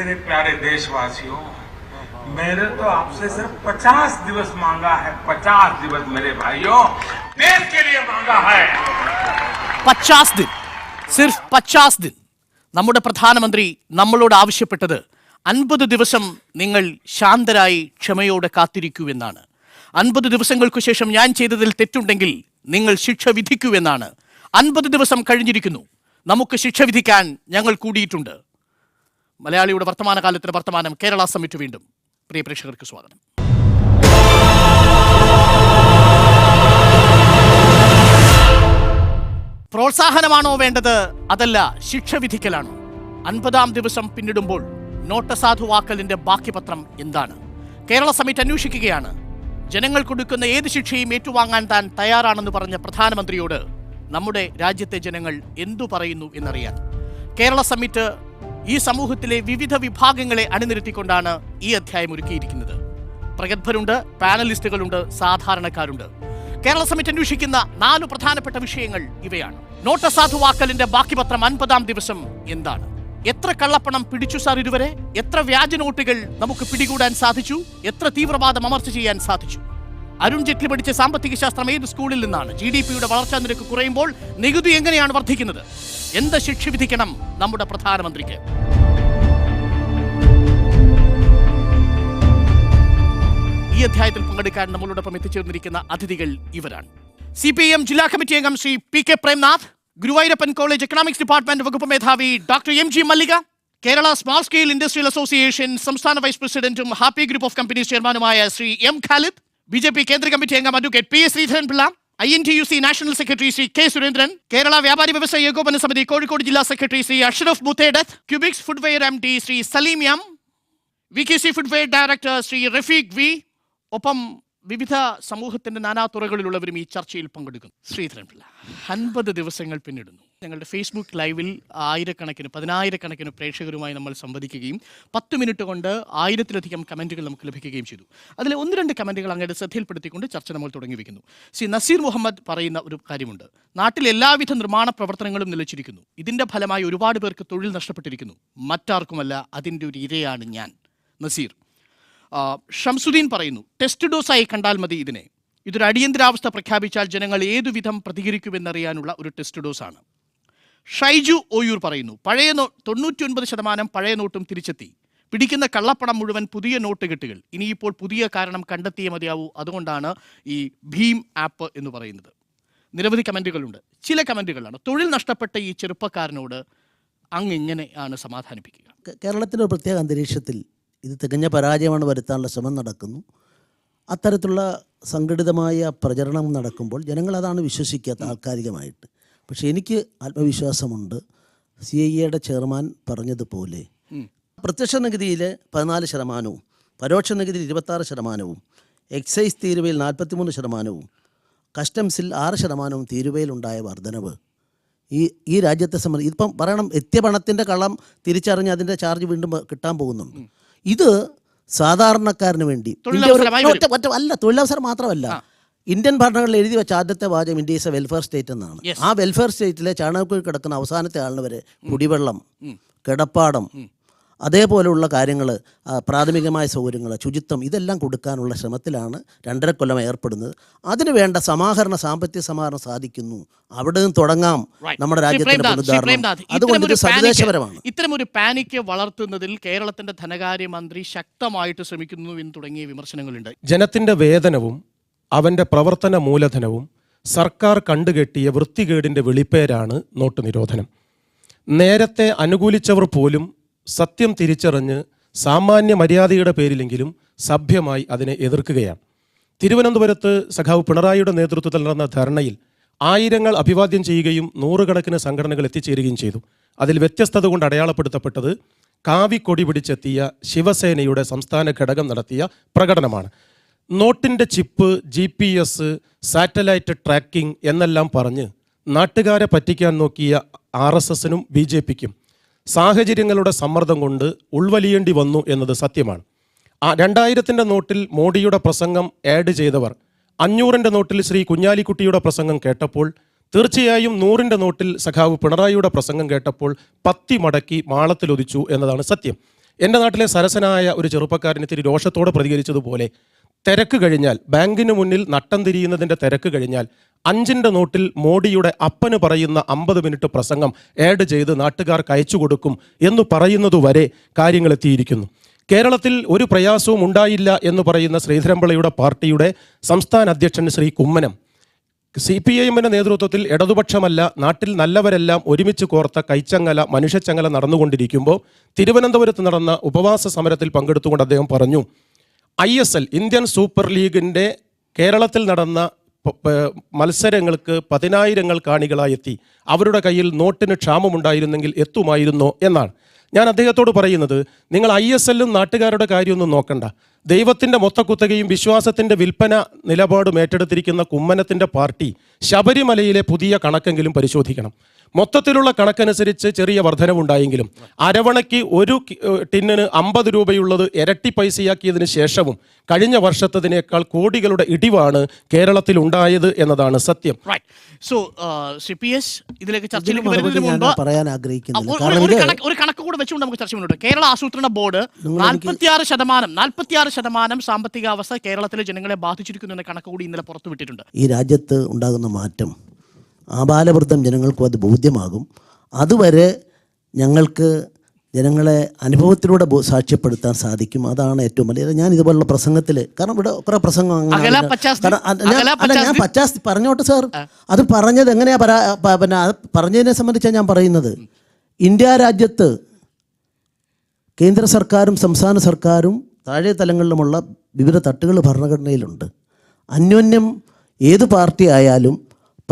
मेरे प्यारे देशवासियों, मेरे तो आपसे सिर्फ 50 दिवस मांगा है, 50 दिवस मेरे भाइयों, देश के लिए मांगा है। 50 दिन, सिर्फ 50 दिन. നമ്മുടെ പ്രധാനമന്ത്രി നമ്മളോട് ആവശ്യപ്പെട്ടത് 50 ദിവസം നിങ്ങൾ ശാന്തരായി ക്ഷമയോടെ കാത്തിരിക്കൂ എന്നാണ്. 50 ദിവസങ്ങൾക്കു ശേഷം ഞാൻ ചെയ്തതിൽ തെറ്റുണ്ടെങ്കിൽ നിങ്ങൾ ശിക്ഷ വിധിക്കൂ എന്നാണ്. 50 ദിവസം കഴിഞ്ഞിരിക്കുന്നു. നമുക്ക് ശിക്ഷ വിധിക്കാൻ ഞങ്ങൾ കൂടിയിട്ടുണ്ട്. മലയാളിയുടെ വർത്തമാനകാലത്തിന് വർത്തമാനം കേരള സമ്മിറ്റ് വീണ്ടും. പ്രിയ പ്രേക്ഷകർക്ക് സ്വാഗതം. പ്രോത്സാഹനമാണോ വേണ്ടത്, അതല്ല ശിക്ഷ വിധിക്കലാണോ? 50-ാം ദിവസം പിന്നിടുമ്പോൾ നോട്ട് അസാധുവാക്കലിന്റെ ബാക്കി പത്രം എന്താണ്? കേരള സമിറ്റ് അന്വേഷിക്കുകയാണ്. ജനങ്ങൾ കൊടുക്കുന്ന ഏത് ശിക്ഷയും ഏറ്റുവാങ്ങാൻ താൻ തയ്യാറാണെന്ന് പറഞ്ഞ പ്രധാനമന്ത്രിയോട് നമ്മുടെ രാജ്യത്തെ ജനങ്ങൾ എന്തു പറയുന്നു എന്നറിയാൻ കേരള സമിറ്റ് ഈ സമൂഹത്തിലെ വിവിധ വിഭാഗങ്ങളെ അണിനിരത്തിക്കൊണ്ടാണ് ഈ അധ്യായം ഒരുക്കിയിരിക്കുന്നത്. പ്രഗത്ഭരുണ്ട്, പാനലിസ്റ്റുകളുണ്ട്, സാധാരണക്കാരുണ്ട്. കേരള സമിറ്റ് അന്വേഷിക്കുന്ന 4 പ്രധാനപ്പെട്ട വിഷയങ്ങൾ ഇവയാണ്. നോട്ട് അസാധുവാക്കലിന്റെ ബാക്കി പത്രം 50-ാം ദിവസം എന്താണ്? എത്ര കള്ളപ്പണം പിടിച്ചു സാർ ഇതുവരെ? എത്ര വ്യാജ നോട്ടുകൾ നമുക്ക് പിടികൂടാൻ സാധിച്ചു? എത്ര തീവ്രവാദം അമർച്ച ചെയ്യാൻ സാധിച്ചു? അരുൺ ജെയ്റ്റ്ലി പഠിച്ച സാമ്പത്തിക ശാസ്ത്രം ഏത് സ്കൂളിൽ നിന്നാണ്? GDP-യുടെ വളർച്ചാ നിരക്ക് കുറയുമ്പോൾ നികുതി എങ്ങനെയാണ് വർദ്ധിക്കുന്നത്? എന്ത് ശിക്ഷ വിധിക്കണം നമ്മുടെ പ്രധാനമന്ത്രിക്ക്? ഈ അധ്യായത്തിൽ പങ്കെടുക്കാൻ നമ്മളോടൊപ്പം എത്തിച്ചേർന്നിരിക്കുന്ന അതിഥികൾ ഇവരാണ്. CPIM ജില്ലാ കമ്മിറ്റി അംഗം Shri PK Premnath, Guruvayurappan college economics department വകുപ്പ് മേധാവി doctor MG Mallika, Kerala small scale industrial association സംസ്ഥാന വൈസ് പ്രസിഡന്റും ഹാപ്പി ഗ്രൂപ്പ് ഓഫ് കമ്പനീസ് ചെയർമാനുമായ ശ്രീ M ഖാലിദ്, BJP കേന്ദ്ര കമ്മിറ്റി അംഗം advocate PS Sreedharan Pillai, INTUC national secretary Shri K Surendran, Kerala വ്യാപാരി വ്യവസായ ഏകോപന സമിതി കോഴിക്കോട് ജില്ലാ secretary Shri Ashraf Muthedath, Cubix footwear MD Shri Salim M, VKC footwear director Shri Rafeeq V, ഒപ്പം വിവിധ സമൂഹത്തിന്റെ നാനാതുറകളിലുള്ളവരും ഈ ചർച്ചയിൽ പങ്കെടുക്കുന്നു. ശ്രീധരൻപിള്ള, 50 ദിവസങ്ങൾ പിന്നിടുന്നു. ഞങ്ങളുടെ ഫേസ്ബുക്ക് ലൈവിൽ ആയിരക്കണക്കിന് 10,000-കണക്കിന് പ്രേക്ഷകരുമായി നമ്മൾ സംവദിക്കുകയും 10 മിനിറ്റ് കൊണ്ട് 1000-ലധികം കമന്റുകൾ നമുക്ക് ലഭിക്കുകയും ചെയ്തു. അതിൽ 1-2 കമന്റുകൾ അങ്ങയുടെ ശ്രദ്ധയിൽപ്പെടുത്തിക്കൊണ്ട് ചർച്ച നമ്മൾ തുടങ്ങി വയ്ക്കുന്നു. ശ്രീ നസീർ മുഹമ്മദ് പറയുന്ന ഒരു കാര്യമുണ്ട്. നാട്ടിൽ എല്ലാവിധ നിർമ്മാണ പ്രവർത്തനങ്ങളും നിലച്ചിരിക്കുന്നു. ഇതിന്റെ ഫലമായി ഒരുപാട് പേർക്ക് തൊഴിൽ നഷ്ടപ്പെട്ടിരിക്കുന്നു. മറ്റാർക്കുമല്ല, അതിൻ്റെ ഒരു ഇരയാണ് ഞാൻ. നസീർ. ഷംസുദ്ദീൻ പറയുന്നു, ടെസ്റ്റ് ഡോസായി കണ്ടാൽ മതി ഇതിനെ. ഇതൊരു അടിയന്തരാവസ്ഥ പ്രഖ്യാപിച്ചാൽ ജനങ്ങൾ ഏതുവിധം പ്രതികരിക്കുമെന്നറിയാനുള്ള ഒരു ടെസ്റ്റ് ഡോസാണ്. ഷൈജു ഓയൂർ പറയുന്നു, 99% പഴയ നോട്ടും തിരിച്ചെത്തി. പിടിക്കുന്ന കള്ളപ്പണം മുഴുവൻ പുതിയ നോട്ട് കെട്ടുകൾ. ഇനിയിപ്പോൾ പുതിയ കാരണം കണ്ടെത്തിയേ മതിയാവൂ. അതുകൊണ്ടാണ് ഈ ഭീം ആപ്പ് എന്ന് പറയുന്നത്. നിരവധി കമൻറ്റുകളുണ്ട്. ചില കമൻറ്റുകളാണ്. തൊഴിൽ നഷ്ടപ്പെട്ട ഈ ചെറുപ്പക്കാരനോട് അങ്ങ് ഇങ്ങനെയാണ് സമാധാനിപ്പിക്കുക. കേരളത്തിൻ്റെ ഒരു പ്രത്യേക അന്തരീക്ഷത്തിൽ ഇത് തികഞ്ഞ പരാജയമാണ് വരുത്താനുള്ള ശ്രമം നടക്കുന്നു. അത്തരത്തിലുള്ള സംഘടിതമായ പ്രചരണം നടക്കുമ്പോൾ ജനങ്ങൾ അതാണ് വിശ്വസിക്കുക താൽക്കാലികമായിട്ട്. പക്ഷേ എനിക്ക് ആത്മവിശ്വാസമുണ്ട്. CIAയുടെ ചെയർമാൻ പറഞ്ഞതുപോലെ പ്രത്യക്ഷ നികുതിയിൽ 14%, പരോക്ഷ നികുതിയിൽ 26%, എക്സൈസ് തീരുവയിൽ 43%, കസ്റ്റംസിൽ 6% തീരുവയിലുണ്ടായ വർധനവ് ഈ രാജ്യത്തെ സംബന്ധിച്ച് ഇപ്പം പറയണം. എത്തിയ പണത്തിൻ്റെ കള്ളം തിരിച്ചറിഞ്ഞ് അതിൻ്റെ ചാർജ് വീണ്ടും കിട്ടാൻ പോകുന്നുണ്ട്. ഇത് സാധാരണക്കാരന് വേണ്ടി അല്ല, തൊഴിലവസരം മാത്രമല്ല, ഇന്ത്യൻ ഭരണഘടനയിൽ എഴുതി വെച്ച ആദ്യത്തെ വാചകം India is A welfare state എന്നാണ്. ആ വെൽഫെയർ സ്റ്റേറ്റിലെ ചാണകക്കുഴി കിടക്കുന്ന അവസാനത്തെ ആളിന് വരെ കുടിവെള്ളം, കിടപ്പാടം, അതേപോലെയുള്ള കാര്യങ്ങൾ, പ്രാഥമികമായ സൗകര്യങ്ങൾ, ശുചിത്വം, ഇതെല്ലാം കൊടുക്കാനുള്ള ശ്രമത്തിലാണ് 2.5 കൊല്ലം ഏർപ്പെടുന്നത്. അതിന് വേണ്ട സാമ്പത്തിക സമാഹരണം സാധിക്കുന്നു. അവിടെ നിന്ന് തുടങ്ങാം നമ്മുടെ രാജ്യത്തിന്റെ പുനരുദ്ധാരണം. അതുകൊണ്ട് ഇത് സന്ദേശപരമാണ്. ഇത്തരമൊരു പാനിക്ക് വളർത്തുന്നതിൽ കേരളത്തിന്റെ ധനകാര്യമന്ത്രി ശക്തമായിട്ട് ശ്രമിക്കുന്നു എന്ന് തുടങ്ങിയ വിമർശനങ്ങളുണ്ട്. ജനത്തിന്റെ വേതനവും അവന്റെ പ്രവർത്തന മൂലധനവും സർക്കാർ കണ്ടുകെട്ടിയ വൃത്തികേടിന്റെ വെളിപ്പേരാണ് നോട്ട് നിരോധനം. നേരത്തെ അനുകൂലിച്ചവർ പോലും സത്യം തിരിച്ചറിഞ്ഞ് സാമാന്യ മര്യാദയുടെ പേരിലെങ്കിലും സഭ്യമായി അതിനെ എതിർക്കുകയാണ്. തിരുവനന്തപുരത്ത് സഖാവ് പിണറായിയുടെ നേതൃത്വത്തിൽ നടന്ന ധർണയിൽ ആയിരങ്ങൾ അഭിവാദ്യം ചെയ്യുകയും 100 സംഘടനകൾ എത്തിച്ചേരുകയും ചെയ്തു. അതിൽ വ്യത്യസ്തത കൊണ്ട് അടയാളപ്പെടുത്തപ്പെട്ടത് കാവിക്കൊടി പിടിച്ചെത്തിയ ശിവസേനയുടെ സംസ്ഥാന ഘടകം നടത്തിയ പ്രകടനമാണ്. നോട്ടിൻ്റെ ചിപ്പ്, GPS, സാറ്റലൈറ്റ് ട്രാക്കിംഗ് എന്നെല്ലാം പറഞ്ഞ് നാട്ടുകാരെ പറ്റിക്കാൻ നോക്കിയ RSSനും BJPക്കും സാഹചര്യങ്ങളുടെ സമ്മർദ്ദം കൊണ്ട് ഉൾവലിയേണ്ടി വന്നു എന്നത് സത്യമാണ്. 2000 നോട്ടിൽ മോഡിയുടെ പ്രസംഗം ആഡ് ചെയ്തവർ 500 നോട്ടിൽ ശ്രീ കുഞ്ഞാലിക്കുട്ടിയുടെ പ്രസംഗം കേട്ടപ്പോൾ തീർച്ചയായും 100 നോട്ടിൽ സഖാവ് പിണറായിയുടെ പ്രസംഗം കേട്ടപ്പോൾ 10 മടക്കി മാളത്തിലൊതിച്ചു എന്നതാണ് സത്യം. എൻ്റെ നാട്ടിലെ സരസനായ ഒരു ചെറുപ്പക്കാരന് ഇത്തിരി രോഷത്തോടെ പ്രതികരിച്ചതുപോലെ തിരക്ക് കഴിഞ്ഞാൽ, ബാങ്കിന് മുന്നിൽ നട്ടം തിരിയുന്നതിൻ്റെ തിരക്ക് കഴിഞ്ഞാൽ 5 നോട്ടിൽ മോഡിയുടെ അപ്പന് പറയുന്ന 50 മിനിറ്റ് പ്രസംഗം ആഡ് ചെയ്ത് നാട്ടുകാർക്ക് അയച്ചു കൊടുക്കും എന്ന് പറയുന്നതുവരെ കാര്യങ്ങൾ എത്തിയിരിക്കുന്നു. കേരളത്തിൽ ഒരു പ്രയാസവും ഉണ്ടായില്ല എന്ന് പറയുന്ന ശ്രീധരൻപിള്ളയുടെ പാർട്ടിയുടെ സംസ്ഥാന അധ്യക്ഷൻ ശ്രീ കുമ്മനം CPIM-ന്റെ നേതൃത്വത്തിൽ ഇടതുപക്ഷമല്ല നാട്ടിൽ നല്ലവരെല്ലാം ഒരുമിച്ച് കോർത്ത കൈച്ചങ്ങല, മനുഷ്യച്ചങ്ങല നടന്നുകൊണ്ടിരിക്കുമ്പോൾ തിരുവനന്തപുരത്ത് നടന്ന ഉപവാസ സമരത്തിൽ പങ്കെടുത്തുകൊണ്ട് അദ്ദേഹം പറഞ്ഞു, ISL ഇന്ത്യൻ സൂപ്പർ ലീഗിൻ്റെ കേരളത്തിൽ നടന്ന മത്സരങ്ങൾക്ക് 10,000 കാണികളായി എത്തി. അവരുടെ കയ്യിൽ നോട്ടിന് ക്ഷാമമുണ്ടായിരുന്നെങ്കിൽ എത്തുമായിരുന്നോ എന്നാണ്. ഞാൻ അദ്ദേഹത്തോട് പറയുന്നത്, നിങ്ങൾ ISL-ഉം നാട്ടുകാരുടെ കാര്യമൊന്നും നോക്കണ്ട. ദൈവത്തിൻ്റെ മൊത്തക്കുത്തകയും വിശ്വാസത്തിൻ്റെ വിൽപ്പന നിലപാടും ഏറ്റെടുത്തിരിക്കുന്ന കുമ്മനത്തിൻ്റെ പാർട്ടി ശബരിമലയിലെ പുതിയ കണക്കെങ്കിലും പരിശോധിക്കണം. മൊത്തത്തിലുള്ള കണക്കനുസരിച്ച് ചെറിയ വർധനവുണ്ടായെങ്കിലും അരവണയ്ക്ക് ഒരു ടിന്നിന് 50 രൂപയുള്ളത് ഇരട്ടി പൈസയാക്കിയതിന് ശേഷവും കഴിഞ്ഞ വർഷത്തതിനേക്കാൾ കോടികളുടെ ഇടിവാണ് കേരളത്തിൽ ഉണ്ടായത് എന്നതാണ് സത്യം. സോ CPS ഇതിലേക്ക് ചർച്ചയിലേക്ക് വരുന്നതിന് മുൻപ് പറയാൻ ആഗ്രഹിക്കുന്നു. ഒരു കണക്ക് കൂടെ വെച്ചുകൊണ്ട് നമുക്ക് ചർച്ച മുന്നോട്ട്. കേരള ആസൂത്രണ ബോർഡ് 46% സാമ്പത്തികാവസ്ഥ കേരളത്തിലെ ജനങ്ങളെ ബാധിച്ചിരിക്കുന്നു എന്ന കണക്ക് കൂടി ഇന്നലെ പുറത്തുവിട്ടിട്ടുണ്ട്. ഈ രാജ്യത്ത് ഉണ്ടാകുന്ന മാറ്റം ആബാലവൃദ്ധം ജനങ്ങൾക്കും അത് ബോധ്യമാകും. അതുവരെ ഞങ്ങൾക്ക് ജനങ്ങളെ അനുഭവത്തിലൂടെ സാക്ഷ്യപ്പെടുത്താൻ സാധിക്കും. അതാണ് ഏറ്റവും വലിയ. ഞാൻ ഇതുപോലുള്ള പ്രസംഗത്തിൽ, കാരണം ഇവിടെ കുറെ പ്രസംഗം ഞാൻ പച്ചാസ്തി പറഞ്ഞോട്ടെ സാർ, അത് പറഞ്ഞത് എങ്ങനെയാ പിന്നെ അത് പറഞ്ഞതിനെ സംബന്ധിച്ചാണ് ഞാൻ പറയുന്നത്. ഇന്ത്യ രാജ്യത്ത് കേന്ദ്ര സർക്കാരും സംസ്ഥാന സർക്കാരും താഴെ തലങ്ങളിലുമുള്ള വിവിധ തട്ടുകൾ ഭരണഘടനയിലുണ്ട്. അന്യോന്യം ഏത് പാർട്ടി ആയാലും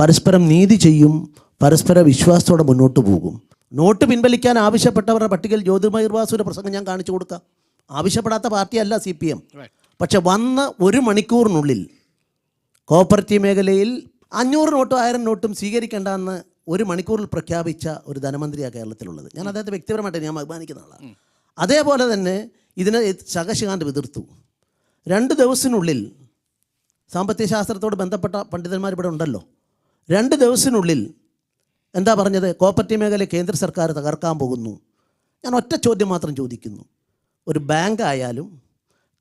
പരസ്പരം നീതി ചെയ്യും, പരസ്പര വിശ്വാസത്തോടെ മുന്നോട്ട് പോകും. നോട്ട് പിൻവലിക്കാൻ ആവശ്യപ്പെട്ടവരുടെ പട്ടികയിൽ ജ്യോതിർമയ ബാസുവിൻ്റെ പ്രസംഗം ഞാൻ കാണിച്ചു കൊടുക്കാം. ആവശ്യപ്പെടാത്ത പാർട്ടിയല്ല CPM. പക്ഷെ വന്ന് 1 മണിക്കൂറിനുള്ളിൽ കോപ്പറേറ്റീവ് മേഖലയിൽ 500 നോട്ടും 1000 നോട്ടും സ്വീകരിക്കേണ്ടെന്ന് 1 മണിക്കൂറിൽ പ്രഖ്യാപിച്ച ഒരു ധനമന്ത്രിയാണ് കേരളത്തിലുള്ളത്. ഞാൻ അദ്ദേഹത്തെ വ്യക്തിപരമായിട്ട് ഞാൻ അഭിമാനിക്കുന്ന ആളാണ്. അതേപോലെ തന്നെ ഇതിനെ ശകശികാന്ത് എതിർത്തു. 2 ദിവസത്തിനുള്ളിൽ, സാമ്പത്തിക ശാസ്ത്രത്തോട് ബന്ധപ്പെട്ട പണ്ഡിതന്മാർ ഇവിടെ ഉണ്ടല്ലോ, 2 ദിവസത്തിനുള്ളിൽ എന്താ പറഞ്ഞത്? കോപ്പറേറ്റീവ് മേഖല കേന്ദ്ര സർക്കാർ തകർക്കാൻ പോകുന്നു. ഞാൻ ഒറ്റ ചോദ്യം മാത്രം ചോദിക്കുന്നു. ഒരു ബാങ്ക് ആയാലും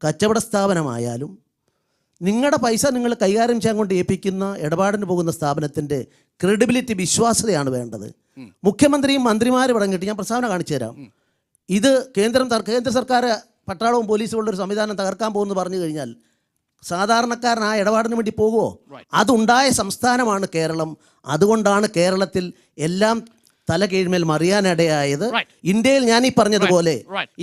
കച്ചവട സ്ഥാപനമായാലും നിങ്ങളുടെ പൈസ നിങ്ങൾ കൈകാര്യം ചെയ്യാൻ കൊണ്ട് ഏൽപ്പിക്കുന്ന ഇടപാടിന് പോകുന്ന സ്ഥാപനത്തിൻ്റെ ക്രെഡിബിലിറ്റി, വിശ്വാസ്യതയാണ് വേണ്ടത്. മുഖ്യമന്ത്രിയും മന്ത്രിമാരും അടങ്ങിയിട്ട് ഞാൻ പ്രസ്താവന കാണിച്ചു തരാം. ഇത് കേന്ദ്ര സർക്കാർ പട്ടാളവും പോലീസും ഉള്ളൊരു സംവിധാനം തകർക്കാൻ പോകുമെന്ന് പറഞ്ഞു കഴിഞ്ഞാൽ സാധാരണക്കാരൻ ആ ഇടപാടിന് വേണ്ടി പോകുമോ? അതുണ്ടായ സംസ്ഥാനമാണ് കേരളം. അതുകൊണ്ടാണ് കേരളത്തിൽ എല്ലാം തല കീഴ്മേൽ മറിയാനിടയായത്. ഇന്ത്യയിൽ ഞാൻ ഈ പറഞ്ഞതുപോലെ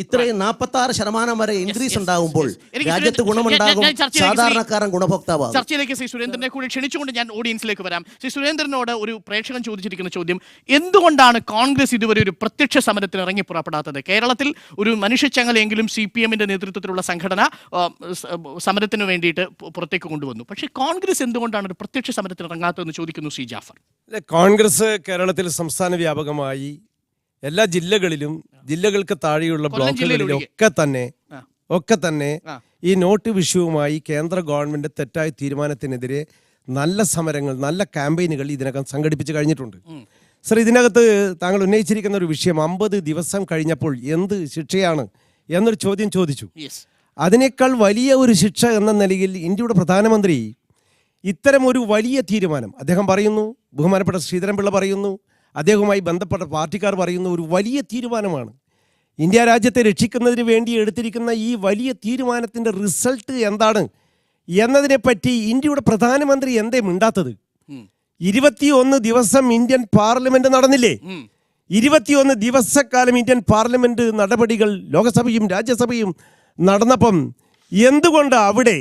ഇത്രയും 46% വരെ ഇൻക്രീസ് ഉണ്ടാകുമ്പോൾ രാജ്യത്ത് ഗുണമുണ്ടാകും, സാധാരണക്കാരൻ ഗുണഭോക്താവാകും. ചർച്ചയിലേക്ക് ശ്രീ സുരേന്ദ്രനെ കൂടി ക്ഷണിച്ചുകൊണ്ട് ഞാൻ ഓഡിയൻസിലേക്ക് വരാം. ശ്രീ സുരേന്ദ്രനോട് ഒരു പ്രേക്ഷകൻ ചോദിച്ചിരിക്കുന്ന ചോദ്യം, എന്തുകൊണ്ടാണ് കോൺഗ്രസ് ഇതുവരെ ഒരു പ്രത്യക്ഷ സമരത്തിന് ഇറങ്ങി പുറപ്പെടാത്തത്? കേരളത്തിൽ ഒരു മനുഷ്യച്ചങ്ങലയെങ്കിലും CPM-ന്റെ നേതൃത്വത്തിലുള്ള സംഘടന സമരത്തിന് വേണ്ടിയിട്ട് പുറത്തേക്ക് കൊണ്ടുവന്നു. പക്ഷേ കോൺഗ്രസ് എന്തുകൊണ്ടാണ് ഒരു പ്രത്യക്ഷ സമരത്തിന് ഇറങ്ങാത്തതെന്ന് ചോദിക്കുന്നു ശ്രീ ജാഫർ. കോൺഗ്രസ് കേരളത്തിൽ സംസ്ഥാന വ്യാപകമായി എല്ലാ ജില്ലകളിലും, ജില്ലകൾക്ക് താഴെയുള്ള ബ്ലോക്കുകളിലും ഒക്കെ തന്നെ ഈ നോട്ട് വിഷയവുമായി കേന്ദ്ര ഗവൺമെന്റ് തെറ്റായ തീരുമാനത്തിനെതിരെ നല്ല സമരങ്ങൾ, നല്ല ക്യാമ്പയിനുകൾ ഇതിനകം സംഘടിപ്പിച്ച് കഴിഞ്ഞിട്ടുണ്ട്. സർ, ഇതിനകത്ത് താങ്കൾ ഉന്നയിച്ചിരിക്കുന്ന ഒരു വിഷയം 50 ദിവസം കഴിഞ്ഞപ്പോൾ എന്ത് ശിക്ഷയാണ് എന്നൊരു ചോദ്യം ചോദിച്ചു. അതിനേക്കാൾ വലിയ ഒരു ശിക്ഷ എന്ന നിലയിൽ ഇന്ത്യയുടെ പ്രധാനമന്ത്രി ഇത്തരം ഒരു വലിയ തീരുമാനം അദ്ദേഹം പറയുന്നു, ബഹുമാനപ്പെട്ട ശ്രീധരൻപിള്ള പറയുന്നു, അദ്ദേഹവുമായി ബന്ധപ്പെട്ട പാർട്ടിക്കാർ പറയുന്ന ഒരു വലിയ തീരുമാനമാണ്. ഇന്ത്യ രാജ്യത്തെ രക്ഷിക്കുന്നതിന് വേണ്ടി എടുത്തിരിക്കുന്ന ഈ വലിയ തീരുമാനത്തിൻ്റെ റിസൾട്ട് എന്താണ് എന്നതിനെപ്പറ്റി ഇന്ത്യയുടെ പ്രധാനമന്ത്രി എന്തേ മിണ്ടാത്തത്? 21 ദിവസം ഇന്ത്യൻ പാർലമെന്റ് നടന്നില്ലേ? 21 ദിവസക്കാലം ഇന്ത്യൻ പാർലമെന്റ് നടപടികൾ ലോകസഭയും രാജ്യസഭയും നടന്നപ്പം എന്തുകൊണ്ട് അവിടെ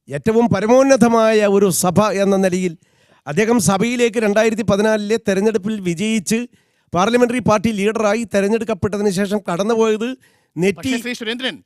ഏറ്റവും പരമോന്നതമായ ഒരു സഭ എന്ന നിലയിൽ അദ്ദേഹം സഭയിലേക്ക് 2014 തെരഞ്ഞെടുപ്പിൽ വിജയിച്ച് പാർലമെന്ററി പാർട്ടി ലീഡറായി തെരഞ്ഞെടുക്കപ്പെട്ടതിന് ശേഷം കടന്നുപോയത് സുരേന്ദ്രൻ